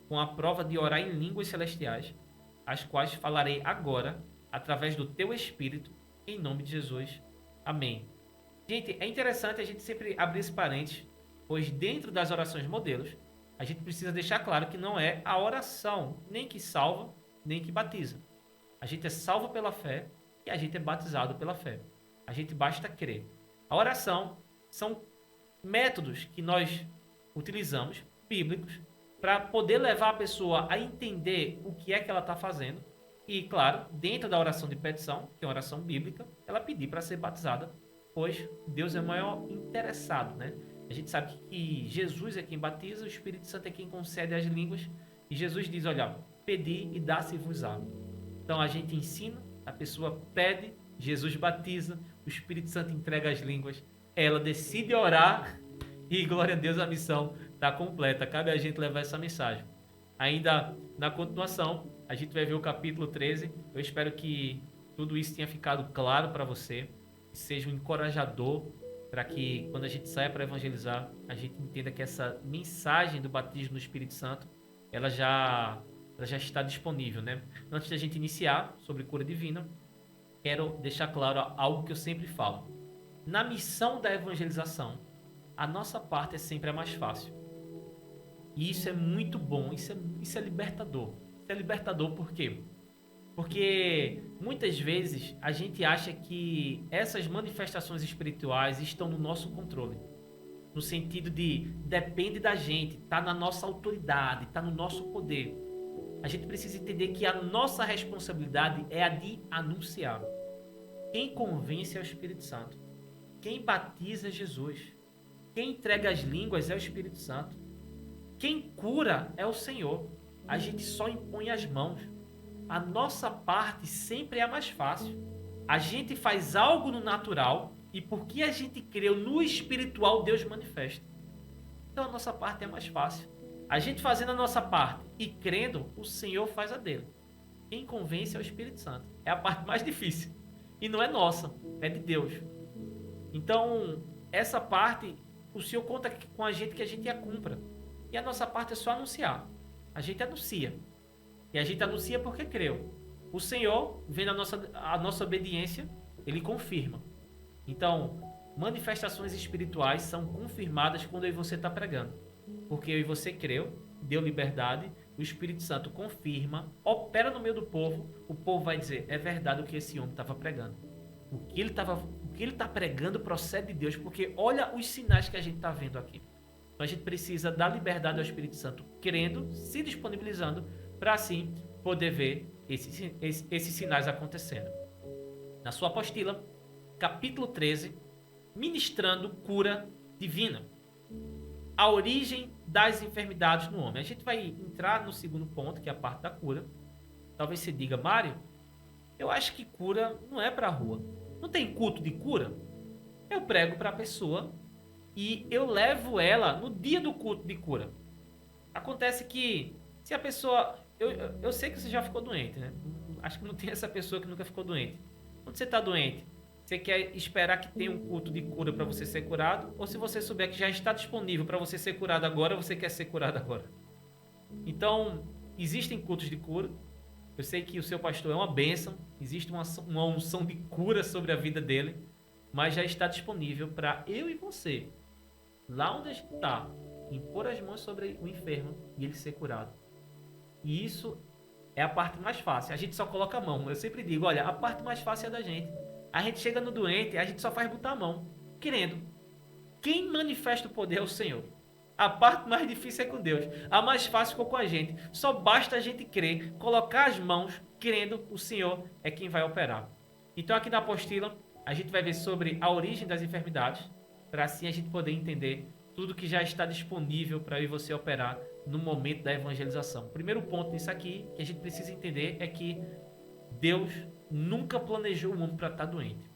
com a prova de orar em línguas celestiais, as quais falarei agora, através do teu Espírito, em nome de Jesus. Amém. Gente, é interessante a gente sempre abrir esse parênteses, pois dentro das orações modelos, a gente precisa deixar claro que não é a oração nem que salva, nem que batiza. A gente é salvo pela fé e a gente é batizado pela fé. A gente basta crer. A oração são métodos que nós utilizamos, bíblicos, para poder levar a pessoa a entender o que é que ela está fazendo. E, claro, dentro da oração de petição, que é uma oração bíblica, ela pedir para ser batizada, pois Deus é o maior interessado, né? A gente sabe que Jesus é quem batiza, o Espírito Santo é quem concede as línguas. E Jesus diz, olha, pedi e dá-se-vos-á. Então a gente ensina, a pessoa pede, Jesus batiza, o Espírito Santo entrega as línguas, ela decide orar e, glória a Deus, a missão está completa. Cabe a gente levar essa mensagem. Ainda na continuação, a gente vai ver o capítulo 13. Eu espero que tudo isso tenha ficado claro para você, que seja um encorajador para que, quando a gente saia para evangelizar, a gente entenda que essa mensagem do batismo no Espírito Santo, ela já está disponível, né? Antes da gente iniciar sobre cura divina, quero deixar claro algo que eu sempre falo. Na missão da evangelização, a nossa parte é sempre a mais fácil. E isso é muito bom, isso é libertador. Isso é libertador por quê? Porque muitas vezes a gente acha que essas manifestações espirituais estão no nosso controle. No sentido de depende da gente, está na nossa autoridade, está no nosso poder. A gente precisa entender que a nossa responsabilidade é a de anunciar. Quem convence é o Espírito Santo. Quem batiza é Jesus. Quem entrega as línguas é o Espírito Santo. Quem cura é o Senhor. A gente só impõe as mãos. A nossa parte sempre é a mais fácil. A gente faz algo no natural e porque a gente creu no espiritual, Deus manifesta. Então a nossa parte é mais fácil. A gente fazendo a nossa parte e crendo, o Senhor faz a dele. Quem convence é o Espírito Santo. É a parte mais difícil. E não é nossa, é de Deus. Então, essa parte, o Senhor conta com a gente que a gente a cumpra. E a nossa parte é só anunciar. A gente anuncia. E a gente anuncia porque creu. O Senhor, vendo a nossa obediência, Ele confirma. Então, manifestações espirituais são confirmadas quando eu e você está pregando. Porque eu e você creu, deu liberdade, o Espírito Santo confirma, opera no meio do povo, o povo vai dizer, é verdade o que esse homem estava pregando. O que ele está pregando procede de Deus, porque olha os sinais que a gente está vendo aqui. Então a gente precisa dar liberdade ao Espírito Santo, crendo, se disponibilizando, para assim poder ver esses sinais acontecendo. Na sua apostila, capítulo 13, ministrando cura divina. A origem das enfermidades no homem. A gente vai entrar no segundo ponto, que é a parte da cura. Talvez você diga, Mário, eu acho que cura não é para a rua. Não tem culto de cura? Eu prego para a pessoa e eu levo ela no dia do culto de cura. Acontece que se a pessoa... Eu sei que você já ficou doente, né? Acho que não tem essa pessoa que nunca ficou doente. Quando você está doente, você quer esperar que tenha um culto de cura para você ser curado? Ou se você souber que já está disponível para você ser curado agora, você quer ser curado agora? Então, existem cultos de cura. Eu sei que o seu pastor é uma bênção. Existe uma unção de cura sobre a vida dele. Mas já está disponível para eu e você, lá onde a gente está, impor as mãos sobre o enfermo e ele ser curado. E isso é a parte mais fácil. A gente só coloca a mão. Eu sempre digo, olha, a parte mais fácil é da gente. A gente chega no doente, a gente só faz botar a mão, querendo. Quem manifesta o poder é o Senhor. A parte mais difícil é com Deus. A mais fácil ficou com a gente. Só basta a gente crer, colocar as mãos, crendo, o Senhor é quem vai operar. Então aqui na apostila, a gente vai ver sobre a origem das enfermidades, para assim a gente poder entender tudo que já está disponível para eu e você operar no momento da evangelização. O primeiro ponto nisso aqui, que a gente precisa entender, é que Deus nunca planejou o homem para estar doente.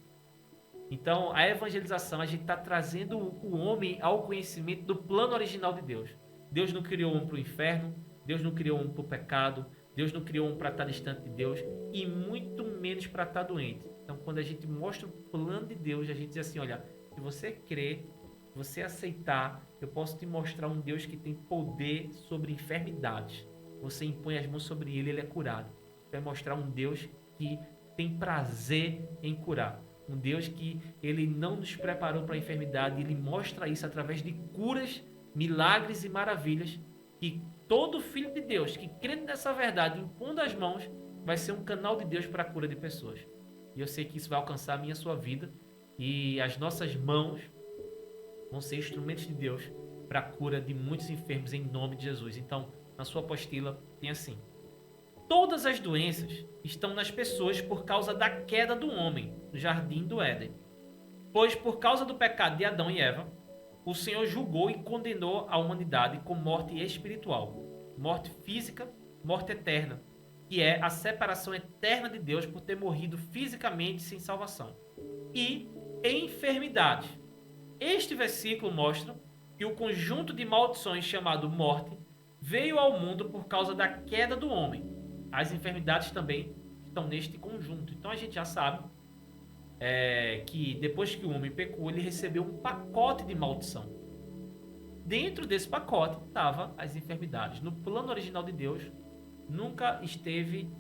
Então, a evangelização, a gente está trazendo o homem ao conhecimento do plano original de Deus. Deus não criou o homem para o inferno, Deus não criou o homem para o pecado, Deus não criou o homem para estar distante de Deus e muito menos para estar doente. Então, quando a gente mostra o plano de Deus, a gente diz assim, olha, se você crer, se você aceitar, eu posso te mostrar um Deus que tem poder sobre enfermidades. Você impõe as mãos sobre ele, ele é curado. Vai mostrar um Deus que tem prazer em curar. Um Deus que ele não nos preparou para a enfermidade, ele mostra isso através de curas, milagres e maravilhas, que todo filho de Deus que crê nessa verdade, impondo as mãos, vai ser um canal de Deus para a cura de pessoas. E eu sei que isso vai alcançar a minha e a sua vida, e as nossas mãos vão ser instrumentos de Deus para a cura de muitos enfermos em nome de Jesus. Então, na sua apostila tem assim: todas as doenças estão nas pessoas por causa da queda do homem no jardim do Éden. Pois por causa do pecado de Adão e Eva, o Senhor julgou e condenou a humanidade com morte espiritual, morte física, morte eterna, que é a separação eterna de Deus por ter morrido fisicamente sem salvação, e enfermidade. Este versículo mostra que o conjunto de maldições chamado morte veio ao mundo por causa da queda do homem. As enfermidades também estão neste conjunto. Então a gente já sabe que depois que o homem pecou, ele recebeu um pacote de maldição. Dentro desse pacote estavam as enfermidades. No plano original de Deus, nunca esteve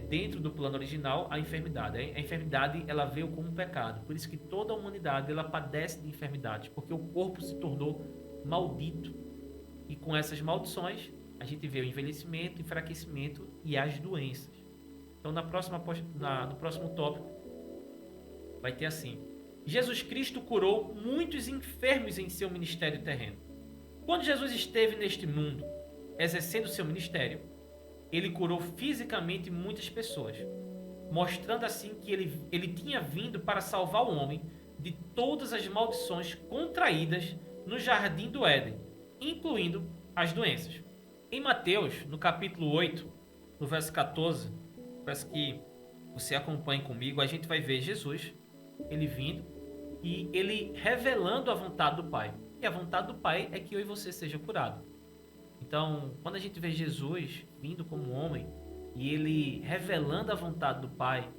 dentro do plano original a enfermidade. A enfermidade ela veio como um pecado. Por isso que toda a humanidade ela padece de enfermidades, porque o corpo se tornou maldito. E com essas maldições, a gente vê o envelhecimento, enfraquecimento e as doenças. Então, no próximo tópico, vai ter assim: Jesus Cristo curou muitos enfermos em seu ministério terreno. Quando Jesus esteve neste mundo, exercendo seu ministério, ele curou fisicamente muitas pessoas, mostrando assim que ele tinha vindo para salvar o homem de todas as maldições contraídas no jardim do Éden, incluindo as doenças. Em Mateus, no capítulo 8, no verso 14, peço que você acompanhe comigo, a gente vai ver Jesus, ele vindo e ele revelando a vontade do Pai. E a vontade do Pai é que eu e você seja curado. Então, quando a gente vê Jesus vindo como homem e ele revelando a vontade do Pai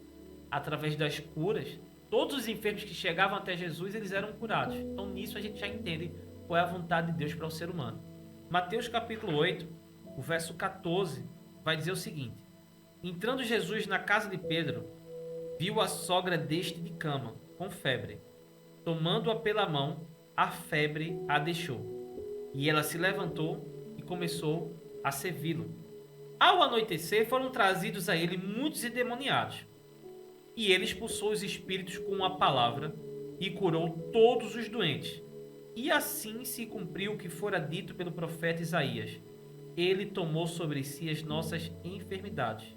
através das curas, todos os enfermos que chegavam até Jesus, eles eram curados. Então, nisso a gente já entende qual é a vontade de Deus para o ser humano. Mateus capítulo 8, o verso 14, vai dizer o seguinte: entrando Jesus na casa de Pedro, viu a sogra deste de cama, com febre. Tomando-a pela mão, a febre a deixou. E ela se levantou e começou a servi-lo. Ao anoitecer, foram trazidos a ele muitos endemoniados. E ele expulsou os espíritos com a palavra e curou todos os doentes. E assim se cumpriu o que fora dito pelo profeta Isaías: ele tomou sobre si as nossas enfermidades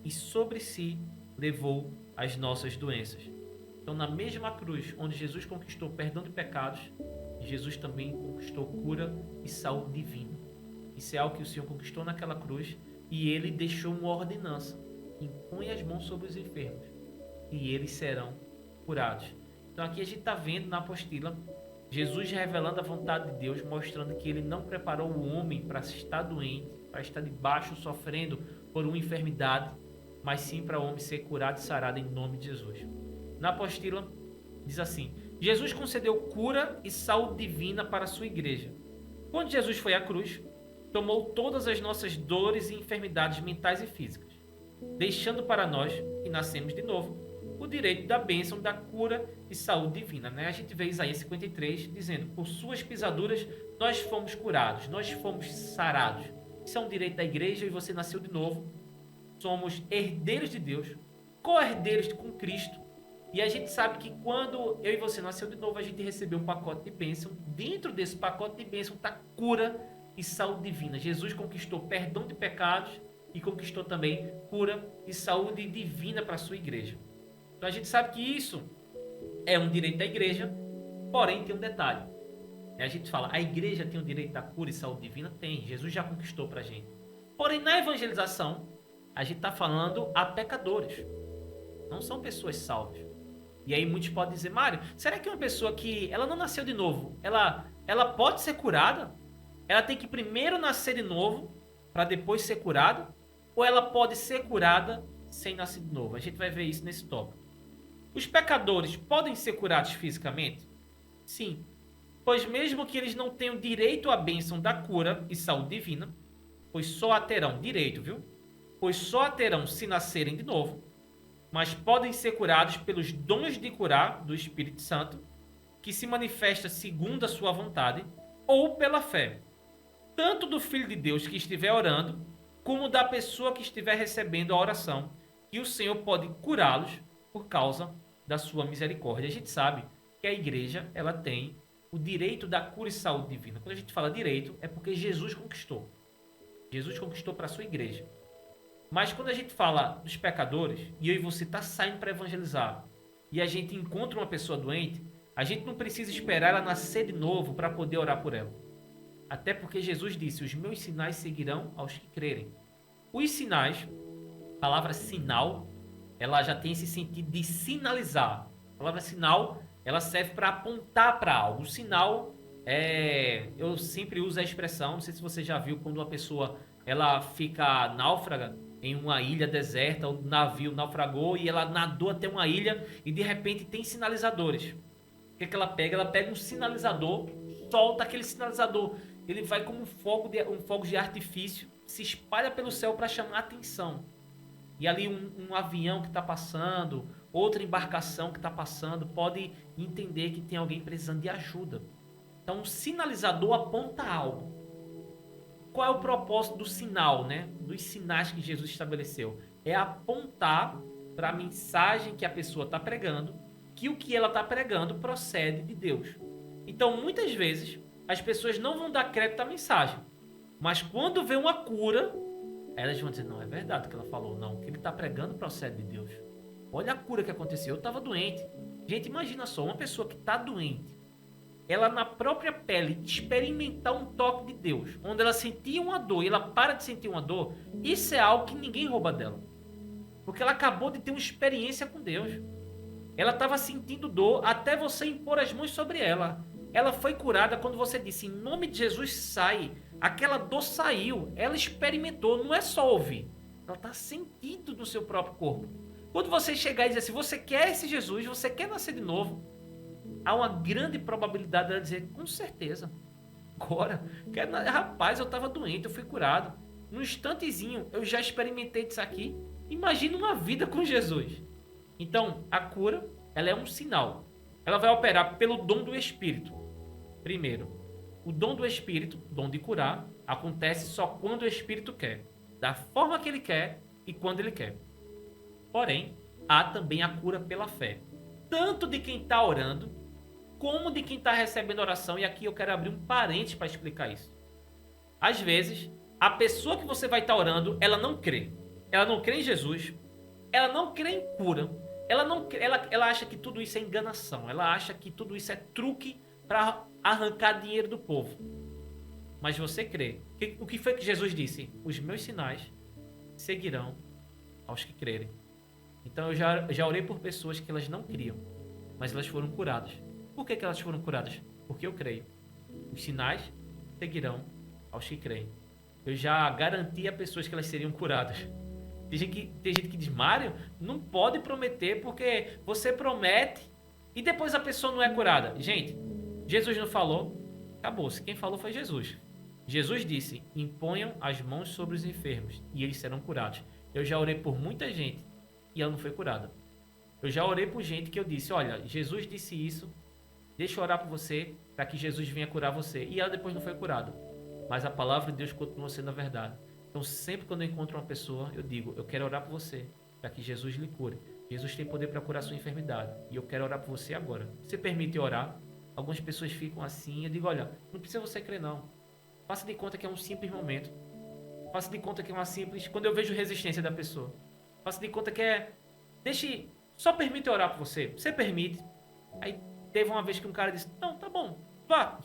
e sobre si levou as nossas doenças. Então, na mesma cruz onde Jesus conquistou perdão de pecados, Jesus também conquistou cura e saúde divina. Isso é algo que o Senhor conquistou naquela cruz e ele deixou uma ordenança: impõe as mãos sobre os enfermos e eles serão curados. Então, aqui a gente está vendo na apostila Jesus revelando a vontade de Deus, mostrando que ele não preparou o homem para estar doente, para estar debaixo, sofrendo por uma enfermidade, mas sim para o homem ser curado e sarado em nome de Jesus. Na apostila diz assim: Jesus concedeu cura e saúde divina para a sua igreja. Quando Jesus foi à cruz, tomou todas as nossas dores e enfermidades mentais e físicas, deixando para nós, que nascemos de novo, o direito da bênção da cura e saúde divina. A gente vê Isaías 53 dizendo: por suas pisaduras nós fomos curados, nós fomos sarados. Isso é um direito da igreja e você nasceu de novo. Somos herdeiros de Deus, co-herdeiros com Cristo. E a gente sabe que quando eu e você nasceu de novo, a gente recebeu um pacote de bênção. Dentro desse pacote de bênção está cura e saúde divina. Jesus conquistou perdão de pecados e conquistou também cura e saúde divina para a sua igreja. Então a gente sabe que isso é um direito da igreja, porém tem um detalhe. A gente fala, a igreja tem o direito da cura e saúde divina? Tem, Jesus já conquistou para a gente. Porém, na evangelização, a gente está falando a pecadores. Não são pessoas salvas. E aí muitos podem dizer, Mário, será que uma pessoa que ela não nasceu de novo, ela pode ser curada? Ela tem que primeiro nascer de novo para depois ser curada? Ou ela pode ser curada sem nascer de novo? A gente vai ver isso nesse tópico. Os pecadores podem ser curados fisicamente? Sim. Pois mesmo que eles não tenham direito à bênção da cura e saúde divina, pois só a terão direito, viu? Pois só a terão se nascerem de novo, mas podem ser curados pelos dons de curar do Espírito Santo, que se manifesta segundo a sua vontade, ou pela fé, tanto do Filho de Deus que estiver orando, como da pessoa que estiver recebendo a oração, que o Senhor pode curá-los por causa da sua misericórdia. A gente sabe que a igreja ela tem o direito da cura e saúde divina. Quando a gente fala direito, é porque Jesus conquistou. Jesus conquistou para a sua igreja. Mas quando a gente fala dos pecadores, e eu e você está saindo para evangelizar, e a gente encontra uma pessoa doente, a gente não precisa esperar ela nascer de novo para poder orar por ela. Até porque Jesus disse, os meus sinais seguirão aos que crerem. Os sinais, a palavra sinal, ela já tem esse sentido de sinalizar. A palavra sinal, ela serve para apontar para algo. O sinal, eu sempre uso a expressão, não sei se você já viu, quando uma pessoa ela fica náufraga em uma ilha deserta, o navio naufragou e ela nadou até uma ilha e de repente tem sinalizadores. O que ela pega? Ela pega um sinalizador, solta aquele sinalizador. Ele vai como um fogo de artifício, se espalha pelo céu para chamar a atenção. E ali um avião que está passando, outra embarcação que está passando, pode entender que tem alguém precisando de ajuda. Então, o sinalizador aponta algo. Qual é o propósito do sinal, né? Dos sinais que Jesus estabeleceu? É apontar para a mensagem que a pessoa está pregando, que o que ela está pregando procede de Deus. Então, muitas vezes, as pessoas não vão dar crédito à mensagem. Mas quando vê uma cura, elas vão dizer, não, é verdade o que ela falou. Não, o que ele está pregando procede de Deus. Olha a cura que aconteceu, eu estava doente. Gente, imagina só, uma pessoa que está doente, ela na própria pele experimentar um toque de Deus, onde ela sentia uma dor e ela para de sentir uma dor, isso é algo que ninguém rouba dela. Porque ela acabou de ter uma experiência com Deus. Ela estava sentindo dor até você impor as mãos sobre ela. Ela foi curada quando você disse, em nome de Jesus, sai. Aquela dor saiu. Ela experimentou, não é só ouvir. Ela está sentindo no seu próprio corpo. Quando você chegar e dizer assim, você quer esse Jesus, você quer nascer de novo, há uma grande probabilidade dela dizer, com certeza. Agora, rapaz, eu estava doente, eu fui curado. Num instantezinho, eu já experimentei disso aqui. Imagina uma vida com Jesus. Então, a cura, ela é um sinal. Ela vai operar pelo dom do Espírito. Primeiro, o dom do Espírito, dom de curar, acontece só quando o Espírito quer. Da forma que ele quer e quando ele quer. Porém, há também a cura pela fé. Tanto de quem está orando, como de quem está recebendo oração. E aqui eu quero abrir um parênteses para explicar isso. Às vezes, a pessoa que você vai estar orando, ela não crê. Ela não crê em Jesus. Ela não crê em cura. Ela acha que tudo isso é enganação. Ela acha que tudo isso é truque para arrancar dinheiro do povo. Mas você crê. O que foi que Jesus disse? Os meus sinais seguirão aos que crerem. Então eu já orei por pessoas que elas não criam, mas elas foram curadas. Por que elas foram curadas? Porque eu creio. Os sinais seguirão aos que creem. Eu já garanti a pessoas que elas seriam curadas. Tem gente que diz, Mário, não pode prometer porque você promete e depois a pessoa não é curada. Gente, Jesus não falou, acabou-se. Quem falou foi Jesus. Jesus disse, imponham as mãos sobre os enfermos e eles serão curados. Eu já orei por muita gente e ela não foi curada. Eu já orei por gente que eu disse, olha, Jesus disse isso, deixa eu orar por você para que Jesus venha curar você. E ela depois não foi curada. Mas a palavra de Deus continua sendo a verdade. Então sempre quando eu encontro uma pessoa, eu digo, eu quero orar por você para que Jesus lhe cure. Jesus tem poder para curar sua enfermidade. E eu quero orar por você agora. Você permite orar? Algumas pessoas ficam assim, eu digo, olha, não precisa você crer não. Faça de conta que é um simples momento. Faça de conta que é uma simples... Quando eu vejo resistência da pessoa. Faça de conta que é... Deixe... Só permite orar por você. Você permite. Aí teve uma vez que um cara disse, não, tá bom, vá.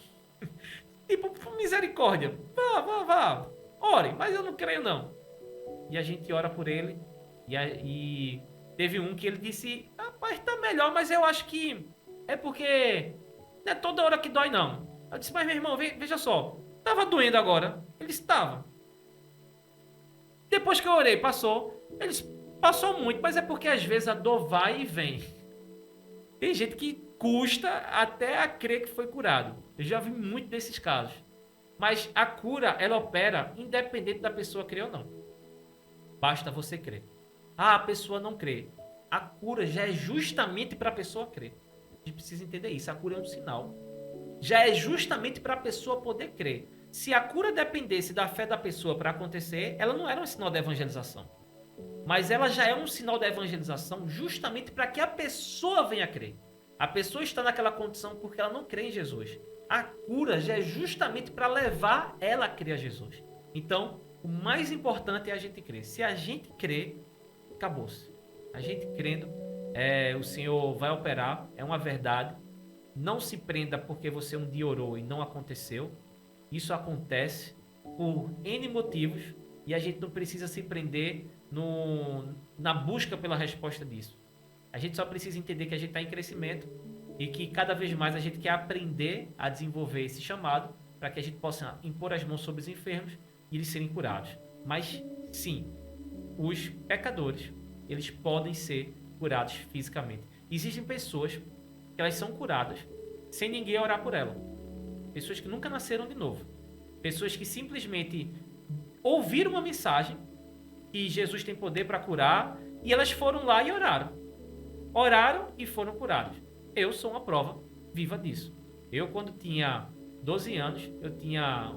Tipo, por misericórdia. Vá. Ore, mas eu não creio não. e a gente ora por ele. E teve um que ele disse, rapaz, tá melhor, mas eu acho que é porque não é toda hora que dói, não. Eu disse, mas meu irmão, veja só, tava doendo agora. Ele estava. Depois que eu orei, passou. Eles passou muito, mas é porque às vezes a dor vai e vem. Tem gente que custa até a crer que foi curado. Eu já vi muito desses casos. Mas a cura, ela opera independente da pessoa crer ou não. Basta você crer. A pessoa não crê. A cura já é justamente para a pessoa crer. A gente precisa entender isso. A cura é um sinal. Já é justamente para a pessoa poder crer. Se a cura dependesse da fé da pessoa para acontecer, ela não era um sinal da evangelização. Mas ela já é um sinal da evangelização justamente para que a pessoa venha a crer. A pessoa está naquela condição porque ela não crê em Jesus. A cura já é justamente para levar ela a crer a Jesus. Então, o mais importante é a gente crer. Se a gente crer, acabou-se. A gente crendo, o Senhor vai operar, é uma verdade. Não se prenda porque você um dia orou e não aconteceu. Isso acontece por N motivos e a gente não precisa se prender na busca pela resposta disso. A gente só precisa entender que a gente está em crescimento e que cada vez mais a gente quer aprender a desenvolver esse chamado para que a gente possa impor as mãos sobre os enfermos e eles serem curados. Mas sim, os pecadores, eles podem ser curados fisicamente. Existem pessoas que elas são curadas sem ninguém orar por ela. Pessoas que nunca nasceram de novo. Pessoas que simplesmente ouviram uma mensagem que Jesus tem poder para curar e elas foram lá e oraram. Oraram e foram curados. Eu sou uma prova viva disso. Eu, quando tinha 12 anos, eu tinha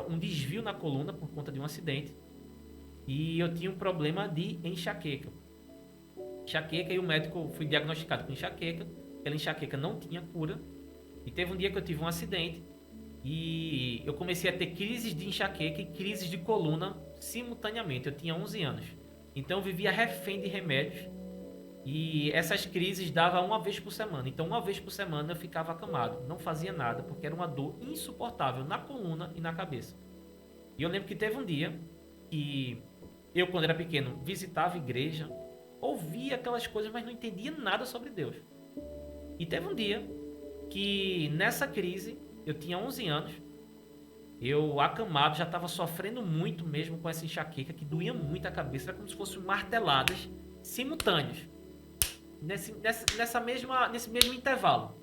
um desvio na coluna por conta de um acidente e eu tinha um problema de enxaqueca. Enxaqueca, e o médico fui diagnosticado com enxaqueca. Aquela enxaqueca não tinha cura. E teve um dia que eu tive um acidente e eu comecei a ter crises de enxaqueca e crises de coluna simultaneamente. Eu tinha 11 anos. Então eu vivia refém de remédios e essas crises davam uma vez por semana. Então uma vez por semana eu ficava acamado, não fazia nada porque era uma dor insuportável na coluna e na cabeça. E eu lembro que teve um dia que eu, quando era pequeno, visitava a igreja, ouvia aquelas coisas, mas não entendia nada sobre Deus. E teve um dia que nessa crise, eu tinha 11 anos, eu acamado, já estava sofrendo muito mesmo com essa enxaqueca, que doía muito a cabeça, era como se fossem marteladas simultâneas, nesse mesmo intervalo.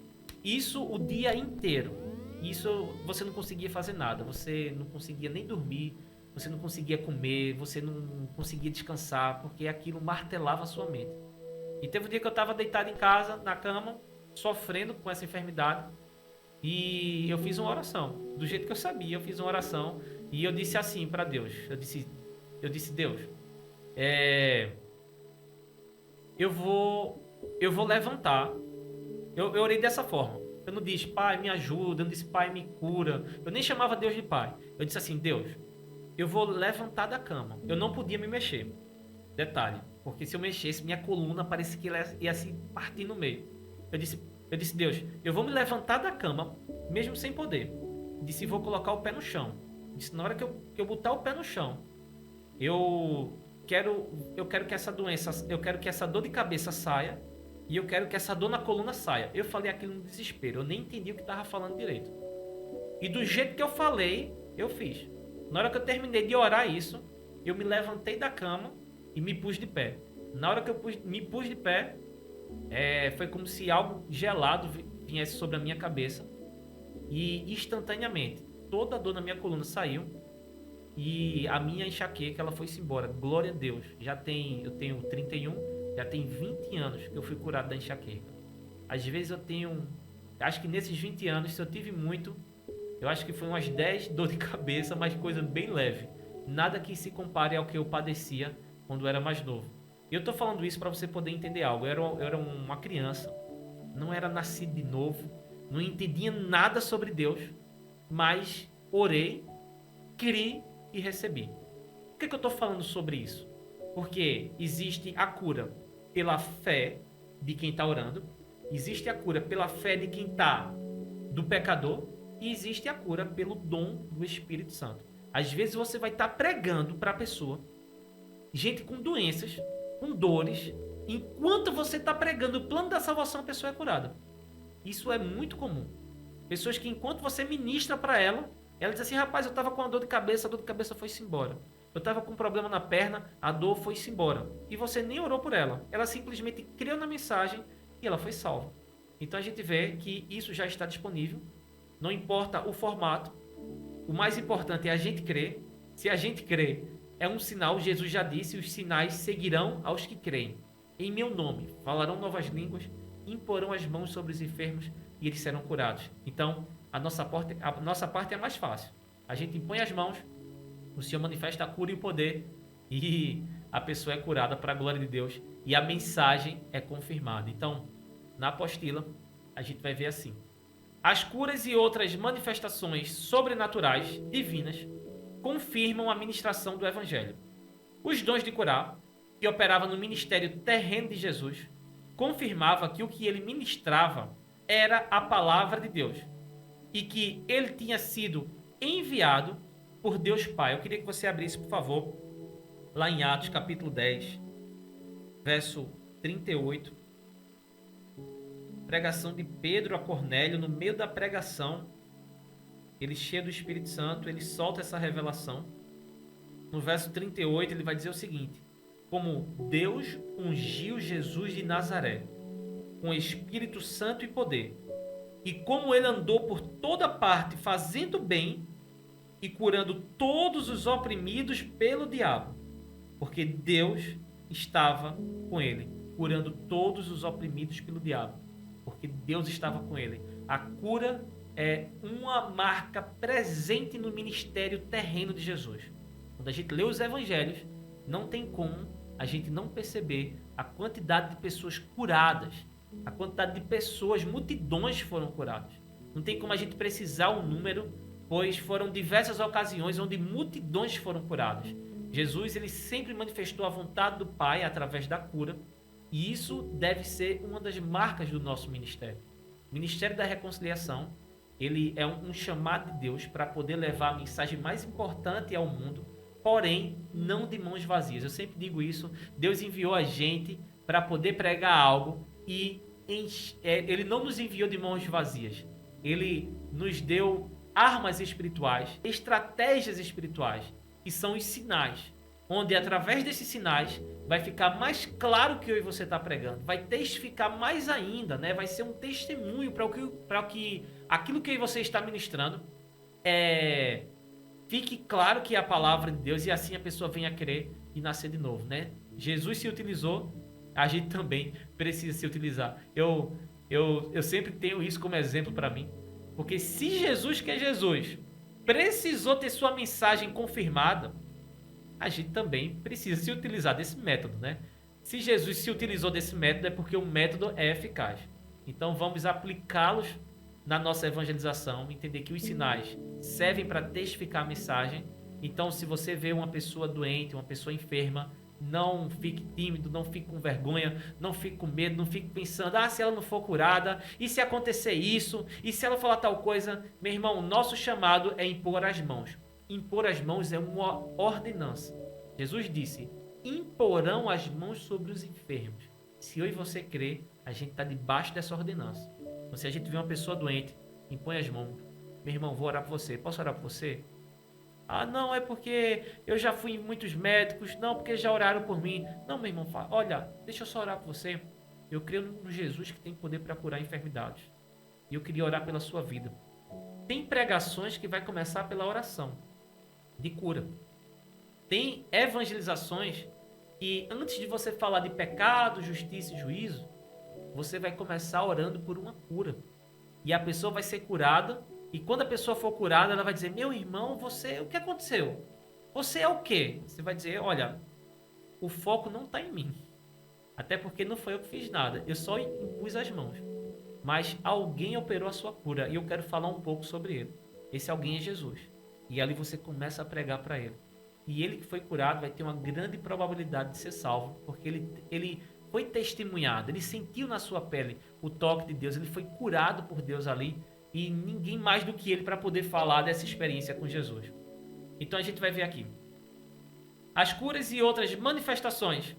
Isso o dia inteiro. Isso você não conseguia fazer nada, você não conseguia nem dormir, você não conseguia comer, você não conseguia descansar, porque aquilo martelava a sua mente. E teve um dia que eu estava deitado em casa, na cama, sofrendo com essa enfermidade, e eu fiz uma oração do jeito que eu sabia. Eu fiz uma oração e eu disse assim para Deus, eu disse Deus, eu vou levantar. Eu orei dessa forma. Eu não disse, Pai, me ajuda, eu não disse, Pai, me cura. Eu nem chamava Deus de Pai. Eu disse assim, Deus, eu vou levantar da cama. Eu não podia me mexer. Detalhe, porque se eu mexesse, minha coluna parecia que ela ia se partir no meio. Eu disse, Deus, eu vou me levantar da cama, mesmo sem poder. Disse, vou colocar o pé no chão. Disse, na hora que eu botar o pé no chão, eu quero que essa doença, eu quero que essa dor de cabeça saia e eu quero que essa dor na coluna saia. Eu falei aquilo no desespero, eu nem entendi o que estava falando direito. E do jeito que eu falei, eu fiz. Na hora que eu terminei de orar isso, eu me levantei da cama e me pus de pé. Na hora que eu me pus de pé, foi como se algo gelado viesse sobre a minha cabeça e instantaneamente toda a dor na minha coluna saiu e a minha enxaqueca ela foi-se embora. Glória a Deus. Eu tenho 31, já tem 20 anos que eu fui curado da enxaqueca. Às vezes acho que nesses 20 anos, se eu tive muito, eu acho que foi umas 10 dor de cabeça, mas coisa bem leve. Nada que se compare ao que eu padecia quando eu era mais novo. E eu tô falando isso para você poder entender algo. Eu era uma criança, não era nascido de novo, não entendia nada sobre Deus, mas orei, criei e recebi. Por que eu tô falando sobre isso? Porque existe a cura pela fé de quem está orando, existe a cura pela fé de quem está do pecador e existe a cura pelo dom do Espírito Santo. Às vezes você vai estar pregando para a pessoa, gente com doenças, com dores, enquanto você está pregando o plano da salvação, a pessoa é curada. Isso é muito comum. Pessoas que enquanto você ministra para ela, ela diz assim, rapaz, eu estava com uma dor de cabeça, a dor de cabeça foi-se embora. Eu estava com um problema na perna, a dor foi-se embora. E você nem orou por ela. Ela simplesmente creu na mensagem e ela foi salva. Então a gente vê que isso já está disponível. Não importa o formato. O mais importante é a gente crer. Se a gente crer, é um sinal. Jesus já disse, os sinais seguirão aos que creem. Em meu nome, falarão novas línguas, imporão as mãos sobre os enfermos e eles serão curados. Então, a nossa parte é mais fácil. A gente impõe as mãos, o Senhor manifesta a cura e o poder e a pessoa é curada para a glória de Deus e a mensagem é confirmada. Então, na apostila, a gente vai ver assim. As curas e outras manifestações sobrenaturais, divinas, confirmam a ministração do Evangelho. Os dons de curar, que operava no ministério terreno de Jesus, confirmava que o que ele ministrava era a palavra de Deus e que ele tinha sido enviado por Deus Pai. Eu queria que você abrisse, por favor, lá em Atos capítulo 10, verso 38. Pregação de Pedro a Cornélio. No meio da pregação, ele cheio do Espírito Santo, ele solta essa revelação. No verso 38 ele vai dizer o seguinte: como Deus ungiu Jesus de Nazaré com Espírito Santo e poder, e como ele andou por toda parte fazendo bem e curando todos os oprimidos pelo diabo, porque Deus estava com ele, curando todos os oprimidos pelo diabo, porque Deus estava com ele. A cura é uma marca presente no ministério terreno de Jesus. Quando a gente lê os evangelhos, não tem como a gente não perceber a quantidade de pessoas curadas, a quantidade de pessoas, multidões foram curadas. Não tem como a gente precisar o número, pois foram diversas ocasiões onde multidões foram curadas. Jesus, ele sempre manifestou a vontade do Pai através da cura, e isso deve ser uma das marcas do nosso ministério. O Ministério da Reconciliação, ele é um chamado de Deus para poder levar a mensagem mais importante ao mundo, porém, não de mãos vazias. Eu sempre digo isso, Deus enviou a gente para poder pregar algo e ele não nos enviou de mãos vazias. Ele nos deu armas espirituais, estratégias espirituais, que são os sinais, onde através desses sinais vai ficar mais claro que eu e você está pregando, vai testificar mais ainda, né? Vai ser um testemunho para que aquilo que você está ministrando fique claro que é a palavra de Deus, e assim a pessoa venha a crer e nascer de novo, né? Jesus se utilizou, a gente também precisa se utilizar. Eu sempre tenho isso como exemplo para mim, porque se Jesus, que é Jesus, precisou ter sua mensagem confirmada, a gente também precisa se utilizar desse método, né? Se Jesus se utilizou desse método, é porque o método é eficaz. Então vamos aplicá-los na nossa evangelização, entender que os sinais servem para testificar a mensagem. Então, se você vê uma pessoa doente, uma pessoa enferma, não fique tímido, não fique com vergonha, não fique com medo, não fique pensando, se ela não for curada, e se acontecer isso, e se ela falar tal coisa. Meu irmão, o nosso chamado é impor as mãos. Impor as mãos é uma ordenança. Jesus disse, imporão as mãos sobre os enfermos. Se eu e você crer, a gente está debaixo dessa ordenança. Então, se a gente vê uma pessoa doente, impõe as mãos. Meu irmão, vou orar por você. Posso orar por você? Não, é porque eu já fui em muitos médicos. Não, porque já oraram por mim. Não, meu irmão, olha, deixa eu só orar por você. Eu creio no Jesus que tem poder para curar enfermidades. E eu queria orar pela sua vida. Tem pregações que vai começar pela oração de cura. Tem evangelizações que antes de você falar de pecado, justiça e juízo, você vai começar orando por uma cura. E a pessoa vai ser curada. E quando a pessoa for curada, ela vai dizer, meu irmão, o que aconteceu? Você é o quê? Você vai dizer, olha, o foco não está em mim. Até porque não foi eu que fiz nada. Eu só impus as mãos. Mas alguém operou a sua cura. E eu quero falar um pouco sobre ele. Esse alguém é Jesus. E ali você começa a pregar para ele. E ele que foi curado vai ter uma grande probabilidade de ser salvo. Porque ele foi testemunhado. Ele sentiu na sua pele o toque de Deus. Ele foi curado por Deus ali. E ninguém mais do que ele para poder falar dessa experiência com Jesus. Então a gente vai ver aqui. As curas e outras manifestações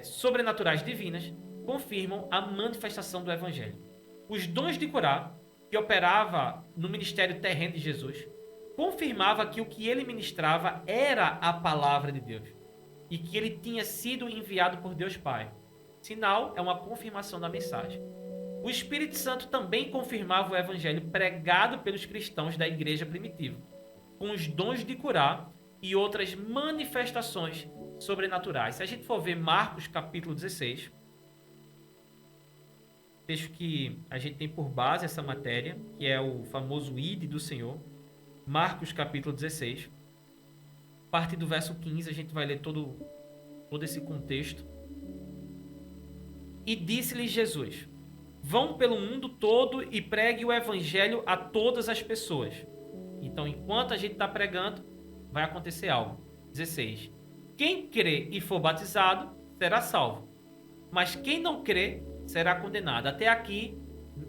sobrenaturais divinas confirmam a manifestação do Evangelho. Os dons de curar, que operava no ministério terreno de Jesus, confirmava que o que ele ministrava era a palavra de Deus e que ele tinha sido enviado por Deus Pai. Sinal é uma confirmação da mensagem. O Espírito Santo também confirmava o Evangelho pregado pelos cristãos da igreja primitiva, com os dons de curar e outras manifestações sobrenaturais. Se a gente for ver Marcos capítulo 16, texto que a gente tem por base essa matéria, que é o famoso Ide do Senhor, Marcos capítulo 16, a partir do verso 15, a gente vai ler todo esse contexto. E disse-lhes Jesus: vão pelo mundo todo e pregue o evangelho a todas as pessoas. Então, enquanto a gente está pregando, vai acontecer algo. 16. Quem crê e for batizado será salvo, mas quem não crê será condenado. Até aqui,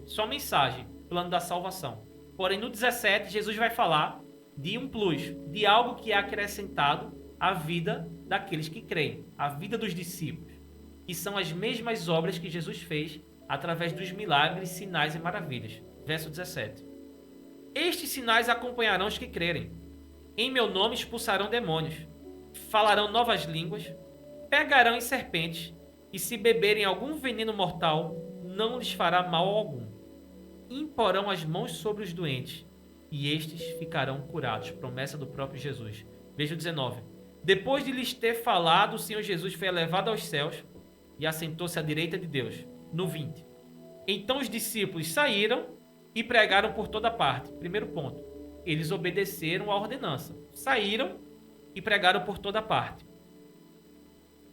só mensagem, plano da salvação. Porém, no 17, Jesus vai falar de um plus, de algo que é acrescentado à vida daqueles que creem, à vida dos discípulos, que são as mesmas obras que Jesus fez através dos milagres, sinais e maravilhas. Verso 17. Estes sinais acompanharão os que crerem. Em meu nome expulsarão demônios, falarão novas línguas, pegarão em serpentes, e se beberem algum veneno mortal, não lhes fará mal algum. Imporão as mãos sobre os doentes, e estes ficarão curados. Promessa do próprio Jesus. Veja o 19. Depois de lhes ter falado, o Senhor Jesus foi elevado aos céus e assentou-se à direita de Deus. No 20. Então os discípulos saíram e pregaram por toda parte. Primeiro ponto. Eles obedeceram à ordenança. Saíram e pregaram por toda parte.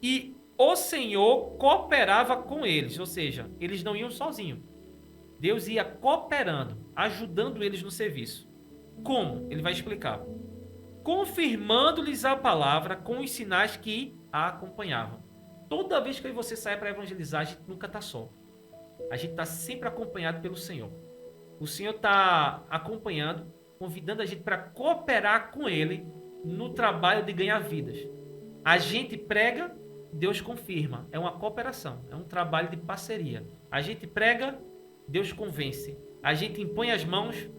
E o Senhor cooperava com eles. Ou seja, eles não iam sozinhos. Deus ia cooperando, ajudando eles no serviço. Como? Ele vai explicar. Confirmando-lhes a palavra com os sinais que a acompanhavam. Toda vez que você sai para evangelizar, a gente nunca está só. A gente está sempre acompanhado pelo Senhor. O Senhor está acompanhando, convidando a gente para cooperar com Ele no trabalho de ganhar vidas. A gente prega, Deus confirma. É uma cooperação, é um trabalho de parceria. A gente prega, Deus convence. A gente impõe as mãos,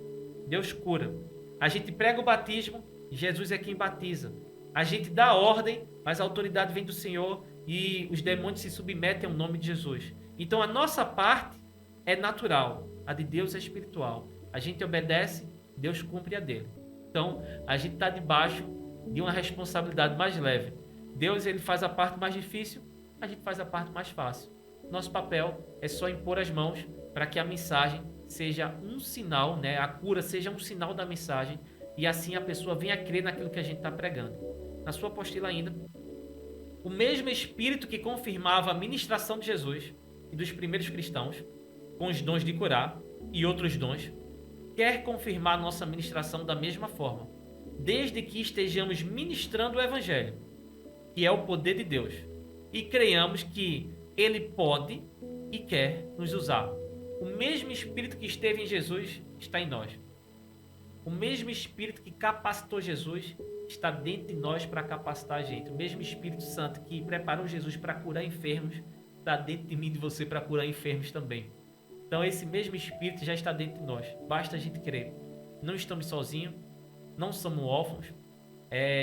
Deus cura. A gente prega o batismo, Jesus é quem batiza. A gente dá a ordem, mas a autoridade vem do Senhor e os demônios se submetem ao nome de Jesus. Então a nossa parte é natural, a de Deus é espiritual. A gente obedece, Deus cumpre a dele. Então a gente está debaixo de uma responsabilidade mais leve. Deus ele faz a parte mais difícil, a gente faz a parte mais fácil. Nosso papel é só impor as mãos para que a mensagem seja um sinal, né? A cura seja um sinal da mensagem e assim a pessoa venha crer naquilo que a gente está pregando. Na sua apostila ainda, o mesmo Espírito que confirmava a ministração de Jesus e dos primeiros cristãos, com os dons de curar e outros dons, quer confirmar nossa ministração da mesma forma, desde que estejamos ministrando o Evangelho, que é o poder de Deus, e creiamos que Ele pode e quer nos usar. O mesmo Espírito que esteve em Jesus está em nós. O mesmo Espírito que capacitou Jesus está dentro de nós para capacitar a gente. O mesmo Espírito Santo que preparou Jesus para curar enfermos está dentro de mim e de você para curar enfermos também. Então esse mesmo Espírito já está dentro de nós. Basta a gente crer. Não estamos sozinhos, não somos órfãos.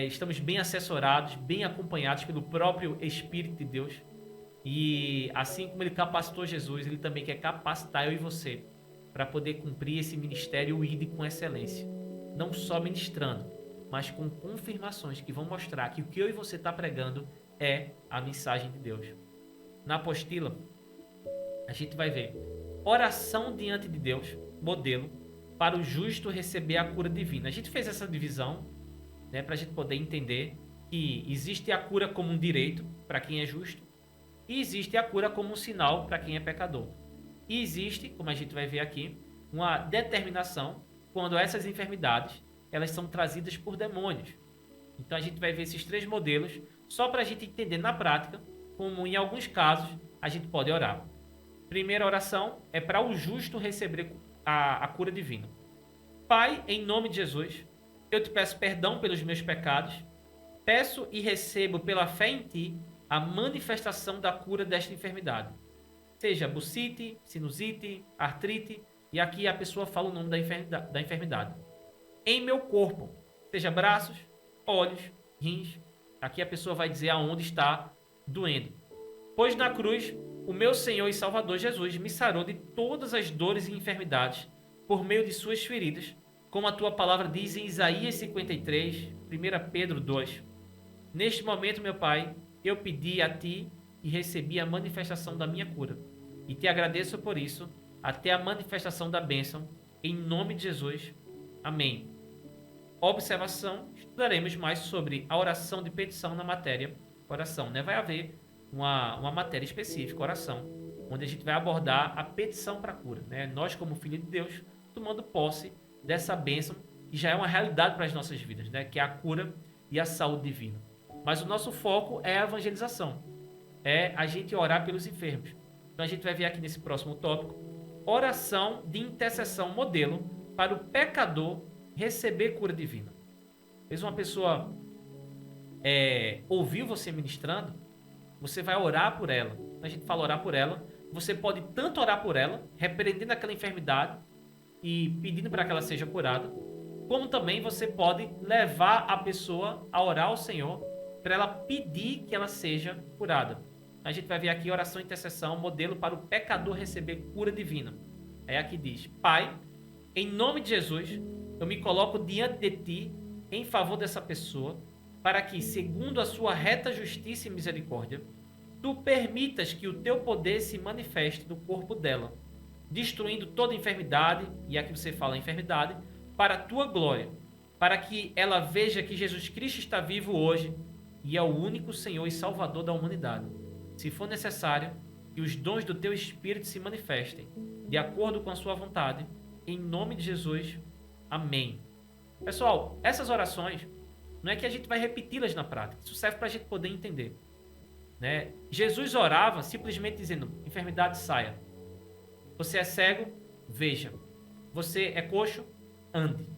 Estamos bem assessorados, bem acompanhados pelo próprio Espírito de Deus. E assim como Ele capacitou Jesus, Ele também quer capacitar eu e você para poder cumprir esse ministério e ir com excelência. Não só ministrando, mas com confirmações que vão mostrar que o que eu e você está pregando é a mensagem de Deus. Na apostila, a gente vai ver oração diante de Deus, modelo, para o justo receber a cura divina. A gente fez essa divisão, né, para a gente poder entender que existe a cura como um direito para quem é justo e existe a cura como um sinal para quem é pecador. E existe, como a gente vai ver aqui, uma determinação quando essas enfermidades elas são trazidas por demônios. Então a gente vai ver esses três modelos só para a gente entender na prática como em alguns casos a gente pode orar. Primeira oração é para o justo receber a cura divina. Pai, em nome de Jesus, eu te peço perdão pelos meus pecados, peço e recebo pela fé em ti a manifestação da cura desta enfermidade. Seja bursite, sinusite, artrite, e aqui a pessoa fala o nome da enfermidade. Em meu corpo, seja braços, olhos, rins, aqui a pessoa vai dizer aonde está doendo. Pois na cruz, o meu Senhor e Salvador Jesus me sarou de todas as dores e enfermidades por meio de suas feridas, como a tua palavra diz em Isaías 53, 1 Pedro 2. Neste momento, meu Pai, eu pedi a ti e recebi a manifestação da minha cura. E te agradeço por isso, até a manifestação da bênção, em nome de Jesus. Amém. Observação, estudaremos mais sobre a oração de petição na matéria oração, né? Vai haver uma matéria específica, oração, onde a gente vai abordar a petição para cura, né? Nós, como filho de Deus, tomando posse dessa bênção que já é uma realidade para as nossas vidas, né? Que é a cura e a saúde divina. Mas o nosso foco é a evangelização, é a gente orar pelos enfermos. Então a gente vai ver aqui nesse próximo tópico, oração de intercessão modelo para o pecador receber cura divina. Às uma pessoa ouviu você ministrando, você vai orar por ela. Quando a gente fala orar por ela, você pode tanto orar por ela, repreendendo aquela enfermidade e pedindo para que ela seja curada, como também você pode levar a pessoa a orar ao Senhor para ela pedir que ela seja curada. A gente vai ver aqui oração e intercessão, modelo para o pecador receber cura divina. Aí aqui diz: Pai, em nome de Jesus, eu me coloco diante de ti em favor dessa pessoa, para que, segundo a sua reta justiça e misericórdia, tu permitas que o teu poder se manifeste no corpo dela, destruindo toda enfermidade, e aqui você fala enfermidade, para a tua glória, para que ela veja que Jesus Cristo está vivo hoje e é o único Senhor e Salvador da humanidade. Se for necessário, que os dons do teu Espírito se manifestem, de acordo com a sua vontade, em nome de Jesus. Amém. Pessoal, essas orações, não é que a gente vai repeti-las na prática, isso serve para a gente poder entender, né? Jesus orava simplesmente dizendo: enfermidade, saia. Você é cego? Veja. Você é coxo? Ande.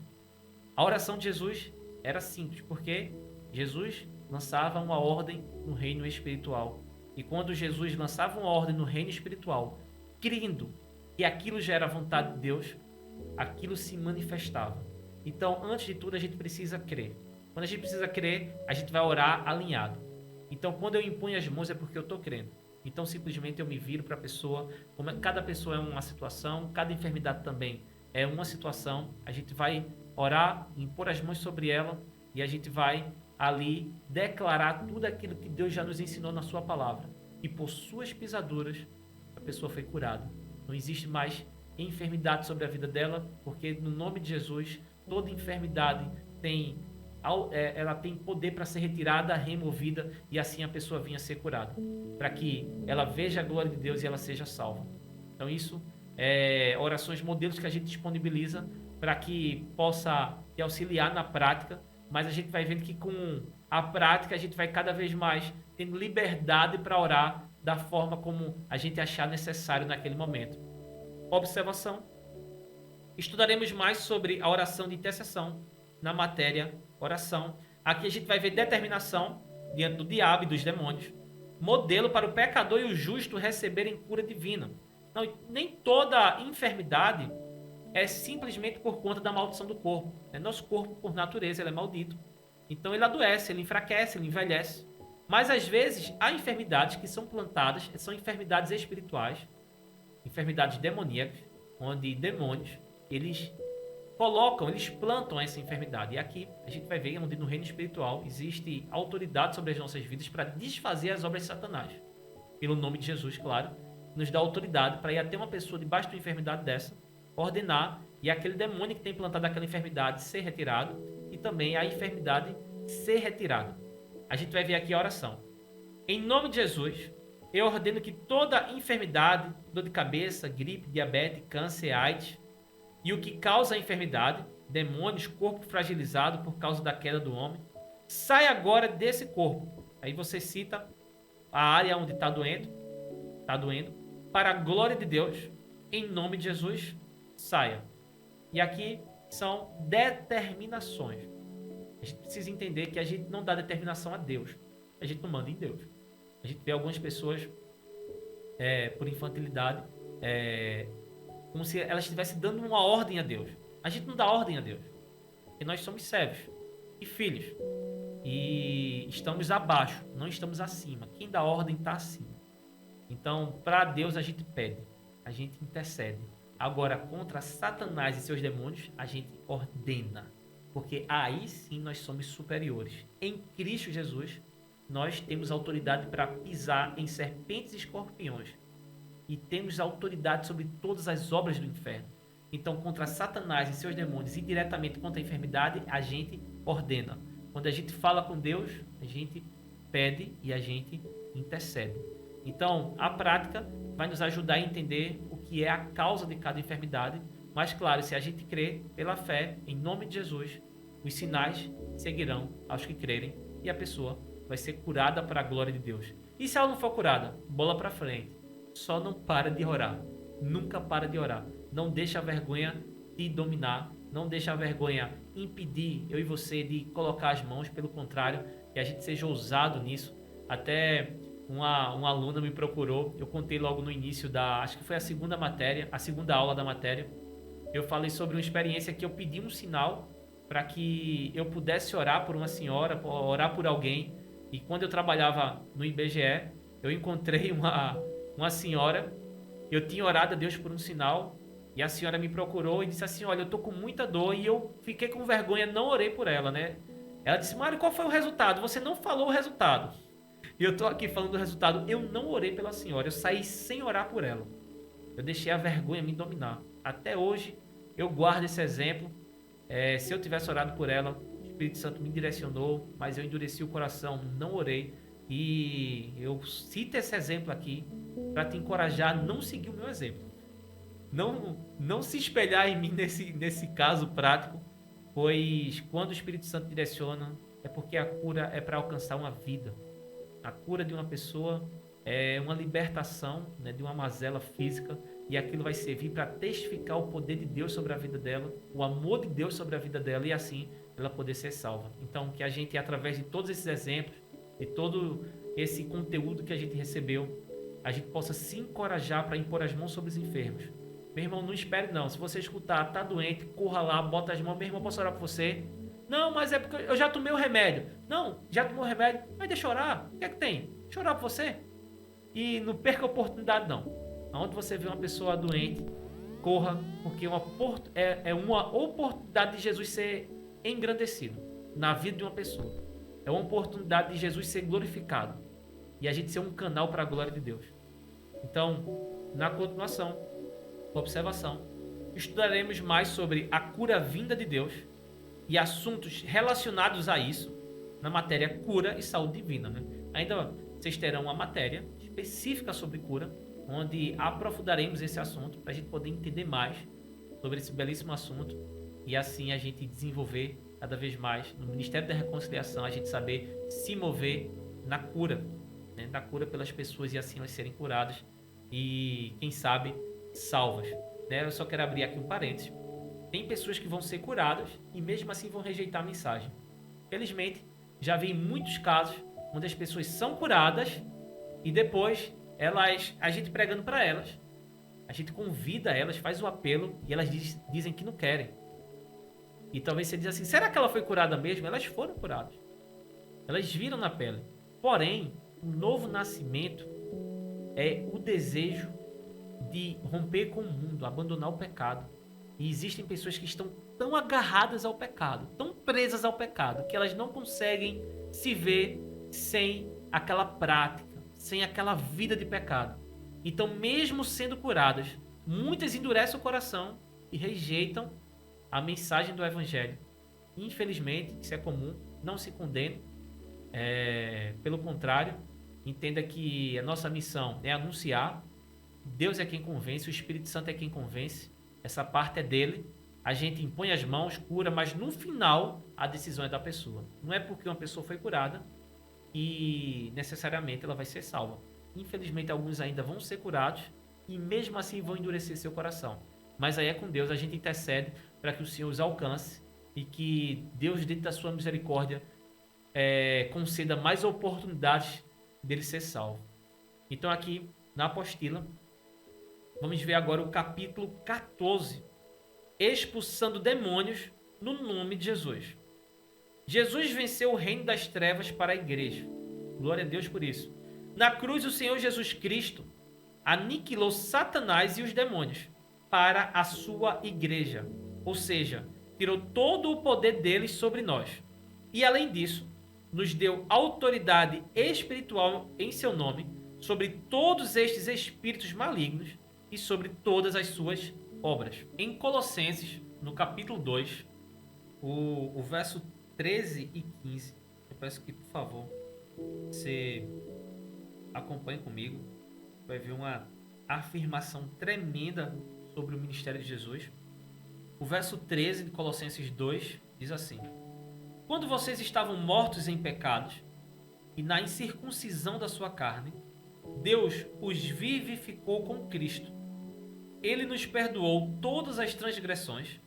A oração de Jesus era simples, porque Jesus lançava uma ordem no reino espiritual. E quando Jesus lançava uma ordem no reino espiritual, crendo que aquilo já era a vontade de Deus, aquilo se manifestava. Então, antes de tudo, a gente precisa crer. Quando a gente precisa crer, a gente vai orar alinhado. Então, quando eu imponho as mãos, é porque eu estou crendo. Então, simplesmente eu me viro para a pessoa. Cada pessoa é uma situação, cada enfermidade também é uma situação. A gente vai orar, impor as mãos sobre ela e a gente vai ali declarar tudo aquilo que Deus já nos ensinou na sua palavra. E por suas pisaduras, a pessoa foi curada. Não existe mais enfermidade sobre a vida dela, porque no nome de Jesus, toda enfermidade ela tem poder para ser retirada, removida, e assim a pessoa vinha a ser curada, para que ela veja a glória de Deus e ela seja salva. Então isso é orações modelos que a gente disponibiliza para que possa te auxiliar na prática, mas a gente vai vendo que com a prática a gente vai cada vez mais tendo liberdade para orar da forma como a gente achar necessário naquele momento. Observação. Estudaremos mais sobre a oração de intercessão na matéria oração. Aqui a gente vai ver determinação diante do diabo e dos demônios, modelo para o pecador e o justo receberem cura divina. Não, nem toda enfermidade é simplesmente por conta da maldição do corpo. Nosso corpo, por natureza, ele é maldito. Então ele adoece, ele enfraquece, ele envelhece. Mas às vezes há enfermidades que são plantadas, são enfermidades espirituais, enfermidades demoníacas, onde demônios, eles plantam essa enfermidade. E aqui a gente vai ver onde no reino espiritual existe autoridade sobre as nossas vidas para desfazer as obras de Satanás. Pelo nome de Jesus, claro, nos dá autoridade para ir até uma pessoa debaixo de uma enfermidade dessa, ordenar, e aquele demônio que tem plantado aquela enfermidade ser retirado, e também a enfermidade ser retirada. A gente vai ver aqui a oração. Em nome de Jesus, eu ordeno que toda enfermidade, dor de cabeça, gripe, diabetes, câncer, AIDS, e o que causa a enfermidade, demônios, corpo fragilizado por causa da queda do homem, sai agora desse corpo. Aí você cita a área onde está doendo, para a glória de Deus, em nome de Jesus, saia. E aqui são determinações. A gente precisa entender que a gente não dá determinação a Deus. A gente não manda em Deus. A gente vê algumas pessoas, por infantilidade, como se elas estivessem dando uma ordem a Deus. A gente não dá ordem a Deus. Porque nós somos servos e filhos. E estamos abaixo, não estamos acima. Quem dá ordem está acima. Então, para Deus a gente pede, a gente intercede. Agora, contra Satanás e seus demônios, a gente ordena. Porque aí sim nós somos superiores. Em Cristo Jesus, nós temos autoridade para pisar em serpentes e escorpiões. E temos autoridade sobre todas as obras do inferno. Então, contra Satanás e seus demônios e diretamente contra a enfermidade, a gente ordena. Quando a gente fala com Deus, a gente pede e a gente intercede. Então, a prática vai nos ajudar a entender o que é a causa de cada enfermidade. Mas, claro, se a gente crer pela fé, em nome de Jesus, os sinais seguirão aos que crerem e a pessoa vai ser curada para a glória de Deus. E se ela não for curada, bola para frente. Só não para de orar. Nunca para de orar. Não deixa a vergonha te dominar. Não deixa a vergonha impedir eu e você de colocar as mãos. Pelo contrário, que a gente seja ousado nisso. Até uma aluna me procurou. Eu contei logo no início acho que foi a segunda aula da matéria. Eu falei sobre uma experiência que eu pedi um sinal para que eu pudesse orar por uma senhora, orar por alguém. E quando eu trabalhava no IBGE, eu encontrei uma senhora. Eu tinha orado a Deus por um sinal. E a senhora me procurou e disse assim, olha, eu tô com muita dor. E eu fiquei com vergonha, não orei por ela, né? Ela disse, Mário, qual foi o resultado? Você não falou o resultado. E eu tô aqui falando do resultado. Eu não orei pela senhora, eu saí sem orar por ela. Eu deixei a vergonha me dominar. Até hoje, eu guardo esse exemplo. Se eu tivesse orado por ela, o Espírito Santo me direcionou, mas eu endureci o coração, não orei. E eu cito esse exemplo aqui para te encorajar a não seguir o meu exemplo. Não se espelhar em mim nesse caso prático, pois quando o Espírito Santo direciona, é porque a cura é para alcançar uma vida. A cura de uma pessoa é uma libertação, né, de uma mazela física, e aquilo vai servir para testificar o poder de Deus sobre a vida dela, o amor de Deus sobre a vida dela, e assim ela poder ser salva. Então, que a gente, através de todos esses exemplos, de todo esse conteúdo que a gente recebeu, a gente possa se encorajar para impor as mãos sobre os enfermos. Meu irmão, não espere não. Se você escutar, tá doente, corra lá, bota as mãos. Meu irmão, posso orar por você? Não, mas é porque eu já tomei o remédio. Não, já tomou o remédio? Mas deixa eu orar. O que é que tem? Deixa eu orar por você. E não perca a oportunidade não. Aonde você vê uma pessoa doente, corra, porque é uma oportunidade de Jesus ser engrandecido na vida de uma pessoa. É uma oportunidade de Jesus ser glorificado. E a gente ser um canal para a glória de Deus. Então, na continuação, observação, estudaremos mais sobre a cura vinda de Deus e assuntos relacionados a isso na matéria cura e saúde divina, né? Ainda vocês terão uma matéria específica sobre cura, onde aprofundaremos esse assunto para a gente poder entender mais sobre esse belíssimo assunto e assim a gente desenvolver cada vez mais no Ministério da Reconciliação, a gente saber se mover na cura, né? Na cura pelas pessoas e assim elas serem curadas e, quem sabe, salvas, né? Eu só quero abrir aqui um parênteses. Tem pessoas que vão ser curadas e mesmo assim vão rejeitar a mensagem. Felizmente, já vi muitos casos onde as pessoas são curadas e depois a gente pregando para elas, a gente convida elas, faz o apelo e elas dizem que não querem. E talvez você diz assim, será que ela foi curada mesmo? Elas foram curadas. Elas viram na pele. Porém, o novo nascimento é o desejo de romper com o mundo, abandonar o pecado. E existem pessoas que estão tão agarradas ao pecado, tão presas ao pecado, que elas não conseguem se ver sem aquela prática, sem aquela vida de pecado. Então, mesmo sendo curadas, muitas endurecem o coração e rejeitam a mensagem do Evangelho. Infelizmente, isso é comum, não se condene. Pelo contrário, entenda que a nossa missão é anunciar. Deus é quem convence, o Espírito Santo é quem convence. Essa parte é dele. A gente impõe as mãos, cura, mas no final a decisão é da pessoa. Não é porque uma pessoa foi curada e necessariamente ela vai ser salva. Infelizmente, alguns ainda vão ser curados e mesmo assim vão endurecer seu coração. Mas aí é com Deus, a gente intercede para que o Senhor os alcance e que Deus, dentro da sua misericórdia, conceda mais oportunidades dele ser salvo. Então aqui na apostila, vamos ver agora o capítulo 14, expulsando demônios no nome de Jesus. Jesus venceu o reino das trevas para a igreja. Glória a Deus por isso. Na cruz, o Senhor Jesus Cristo aniquilou Satanás e os demônios para a sua igreja. Ou seja, tirou todo o poder deles sobre nós. E além disso, nos deu autoridade espiritual em seu nome sobre todos estes espíritos malignos e sobre todas as suas obras. Em Colossenses, no capítulo 2, o verso 13 e 15, eu peço que, por favor, você acompanhe comigo. Vai ver uma afirmação tremenda sobre o ministério de Jesus. O verso 13 de Colossenses 2 diz assim: quando vocês estavam mortos em pecados e na incircuncisão da sua carne, Deus os vivificou com Cristo. Ele nos perdoou todas as transgressões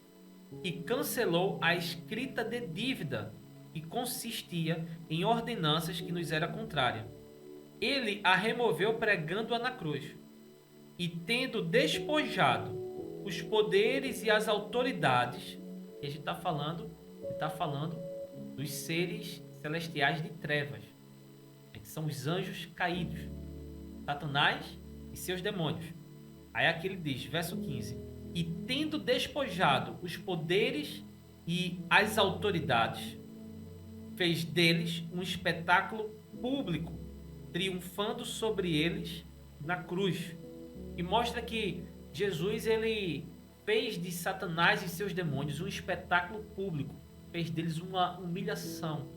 e cancelou a escrita de dívida que consistia em ordenanças que nos era contrária. Ele a removeu pregando-a na cruz e, tendo despojado os poderes e as autoridades, que a gente está falando dos seres celestiais de trevas, que são os anjos caídos, Satanás e seus demônios. Aí aqui ele diz, verso 15: e tendo despojado os poderes e as autoridades, fez deles um espetáculo público, triunfando sobre eles na cruz. E mostra que Jesus, ele fez de Satanás e seus demônios um espetáculo público, fez deles uma humilhação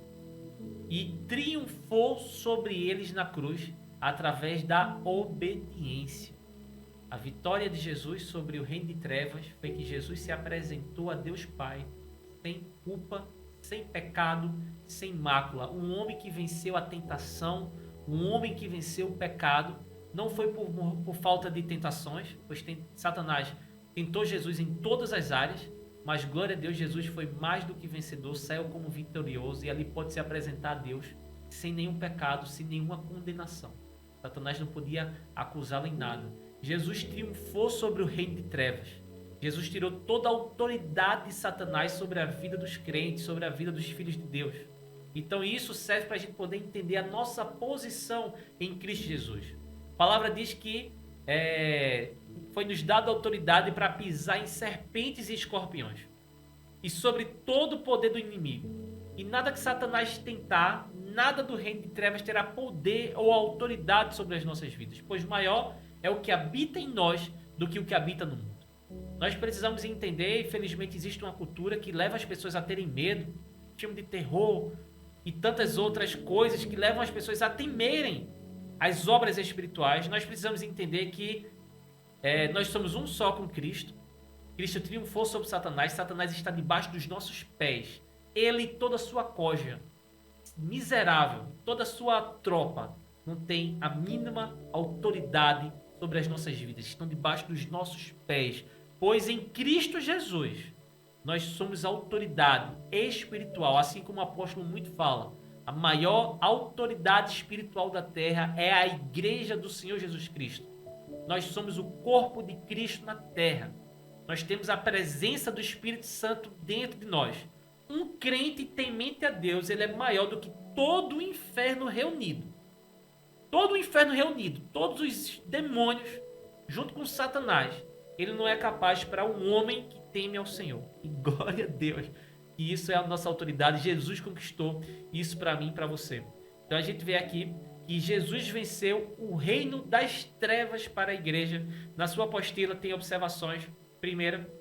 e triunfou sobre eles na cruz através da obediência. A vitória de Jesus sobre o reino de trevas foi que Jesus se apresentou a Deus Pai sem culpa, sem pecado, sem mácula. Um homem que venceu a tentação, um homem que venceu o pecado. Não foi por falta de tentações, pois Satanás tentou Jesus em todas as áreas, mas glória a Deus, Jesus foi mais do que vencedor, saiu como vitorioso e ali pode se apresentar a Deus sem nenhum pecado, sem nenhuma condenação. Satanás não podia acusá-lo em nada. Jesus triunfou sobre o reino de trevas. Jesus tirou toda a autoridade de Satanás sobre a vida dos crentes, sobre a vida dos filhos de Deus. Então isso serve para a gente poder entender a nossa posição em Cristo Jesus. A palavra diz que foi nos dada autoridade para pisar em serpentes e escorpiões e sobre todo o poder do inimigo. E nada que Satanás tentar, nada do reino de trevas terá poder ou autoridade sobre as nossas vidas, pois maior é o que habita em nós do que o que habita no mundo. Nós precisamos entender, infelizmente existe uma cultura que leva as pessoas a terem medo, filme de terror e tantas outras coisas que levam as pessoas a temerem as obras espirituais. Nós precisamos entender que nós somos um só com Cristo. Cristo triunfou sobre Satanás. Satanás está debaixo dos nossos pés. Ele e toda a sua coja miserável, toda a sua tropa, não tem a mínima autoridade sobre as nossas vidas. Estão debaixo dos nossos pés. Pois em Cristo Jesus nós somos autoridade espiritual, assim como o apóstolo muito fala. A maior autoridade espiritual da terra é a igreja do Senhor Jesus Cristo. Nós somos o corpo de Cristo na terra. Nós temos a presença do Espírito Santo dentro de nós. Um crente temente a Deus, ele é maior do que todo o inferno reunido. Todo o inferno reunido, todos os demônios, junto com Satanás, ele não é capaz para um homem que teme ao Senhor. E glória a Deus. E isso é a nossa autoridade. Jesus conquistou isso para mim e para você. Então a gente vê aqui que Jesus venceu o reino das trevas para a igreja. Na sua apostila tem observações. Primeira,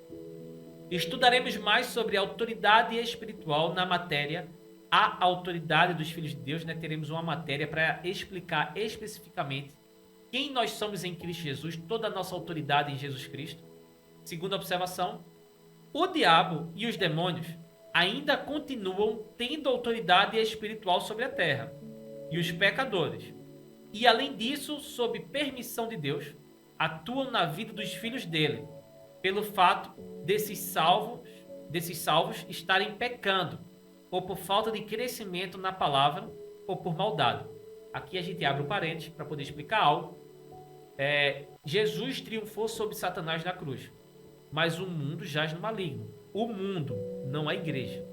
estudaremos mais sobre a autoridade espiritual na matéria A autoridade dos filhos de Deus. Teremos uma matéria para explicar especificamente quem nós somos em Cristo Jesus, toda a nossa autoridade em Jesus Cristo. Segunda observação, o diabo e os demônios ainda continuam tendo autoridade espiritual sobre a terra e os pecadores. E além disso, sob permissão de Deus, atuam na vida dos filhos dele, pelo fato desses salvos desses salvos estarem pecando, ou por falta de crescimento na palavra, ou por maldade. Aqui a gente abre o parênteses para poder explicar algo. Jesus triunfou sobre Satanás na cruz, mas o mundo jaz no maligno. O mundo, não a igreja.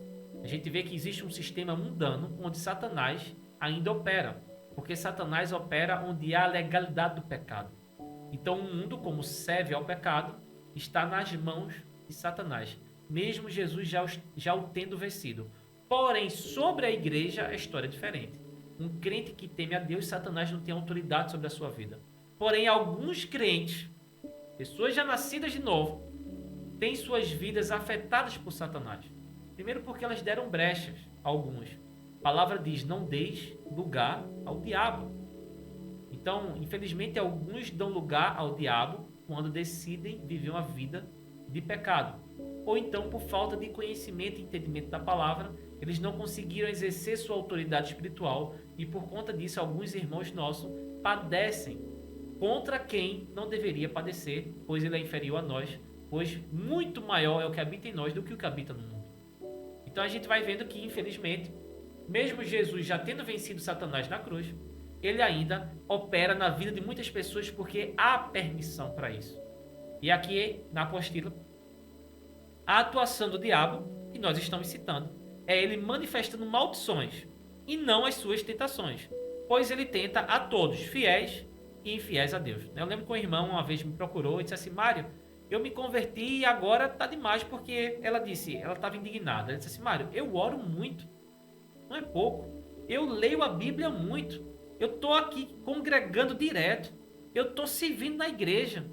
A gente vê que existe um sistema mundano onde Satanás ainda opera, porque Satanás opera onde há a legalidade do pecado. Então o mundo, como serve ao pecado, está nas mãos de Satanás, mesmo Jesus já o tendo vencido. Porém, sobre a igreja, a história é diferente. Um crente que teme a Deus, Satanás não tem autoridade sobre a sua vida. Porém, alguns crentes, pessoas já nascidas de novo, têm suas vidas afetadas por Satanás. Primeiro porque elas deram brechas a alguns. A palavra diz, não deis lugar ao diabo. Então, infelizmente, alguns dão lugar ao diabo quando decidem viver uma vida de pecado. Ou então, por falta de conhecimento e entendimento da palavra, eles não conseguiram exercer sua autoridade espiritual e, por conta disso, alguns irmãos nossos padecem contra quem não deveria padecer, pois ele é inferior a nós, pois muito maior é o que habita em nós do que o que habita no mundo. Então a gente vai vendo que, infelizmente, mesmo Jesus já tendo vencido Satanás na cruz, ele ainda opera na vida de muitas pessoas porque há permissão para isso. E aqui na apostila, a atuação do diabo, que nós estamos citando, é ele manifestando maldições e não as suas tentações, pois ele tenta a todos, fiéis e infiéis a Deus. Eu lembro que um irmão uma vez me procurou e disse assim, Mário, eu me converti e agora tá demais, porque ela estava indignada. Ela disse assim, Mário, eu oro muito, não é pouco, eu leio a Bíblia muito, eu tô aqui congregando direto, eu tô servindo na igreja,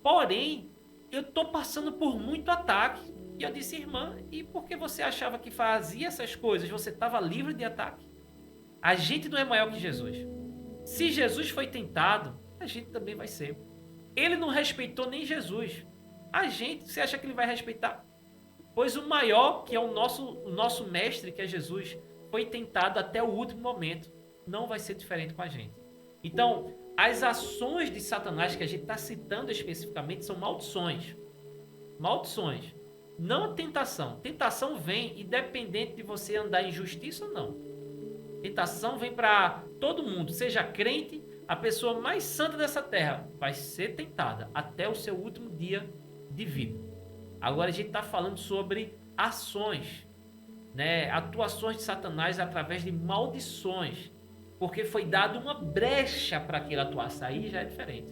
porém, eu tô passando por muito ataque. E eu disse, irmã, e por que você achava que fazia essas coisas? Você estava livre de ataque? A gente não é maior que Jesus. Se Jesus foi tentado, a gente também vai ser. Ele não respeitou nem Jesus. A gente, você acha que ele vai respeitar? Pois o maior, que é o nosso mestre, que é Jesus, foi tentado até o último momento. Não vai ser diferente com a gente. Então, as ações de Satanás que a gente está citando especificamente são maldições. Maldições. Não a tentação. Tentação vem independente de você andar em justiça ou não. Tentação vem para todo mundo, seja crente, a pessoa mais santa dessa terra vai ser tentada até o seu último dia de vida. Agora a gente está falando sobre ações, né? Atuações de Satanás através de maldições, porque foi dada uma brecha para que ele atuasse. Aí já é diferente.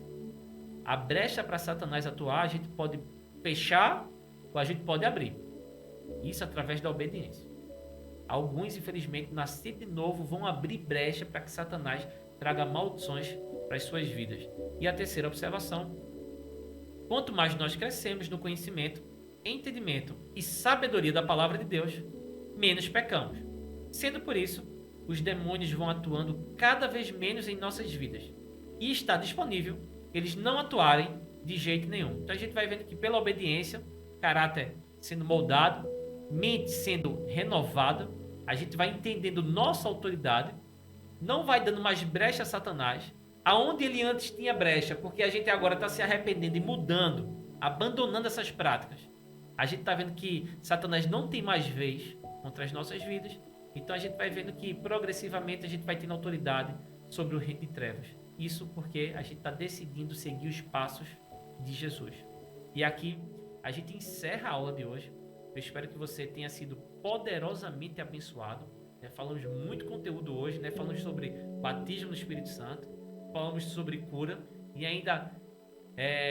A brecha para Satanás atuar, a gente pode fechar ou a gente pode abrir. Isso através da obediência. Alguns, infelizmente, nascidos de novo, vão abrir brecha para que Satanás traga maldições para as suas vidas. E a terceira observação: quanto mais nós crescemos no conhecimento, entendimento e sabedoria da palavra de Deus, menos pecamos. Sendo por isso, os demônios vão atuando cada vez menos em nossas vidas. E está disponível eles não atuarem de jeito nenhum. Então a gente vai vendo que pela obediência, caráter sendo moldado, mente sendo renovada, a gente vai entendendo nossa autoridade, não vai dando mais brecha a Satanás, aonde ele antes tinha brecha, porque a gente agora está se arrependendo e mudando, abandonando essas práticas. A gente está vendo que Satanás não tem mais vez contra as nossas vidas, então a gente vai vendo que progressivamente a gente vai tendo autoridade sobre o reino de trevas. Isso porque a gente está decidindo seguir os passos de Jesus. E aqui a gente encerra a aula de hoje. Eu espero que você tenha sido poderosamente abençoado. Falamos muito conteúdo hoje, falamos sobre batismo no Espírito Santo, falamos sobre cura e ainda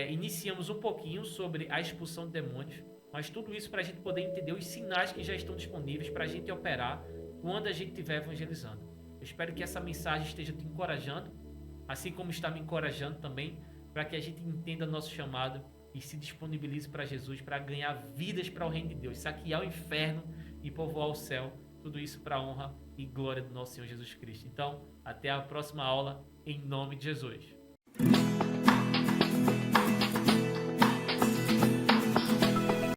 iniciamos um pouquinho sobre a expulsão de demônios. Mas tudo isso para a gente poder entender os sinais que já estão disponíveis para a gente operar quando a gente estiver evangelizando. Eu espero que essa mensagem esteja te encorajando, assim como está me encorajando também, para que a gente entenda nosso chamado e se disponibilize para Jesus, para ganhar vidas para o reino de Deus, saquear o inferno e povoar o céu. Tudo isso para a honra e glória do nosso Senhor Jesus Cristo. Então, até a próxima aula, em nome de Jesus.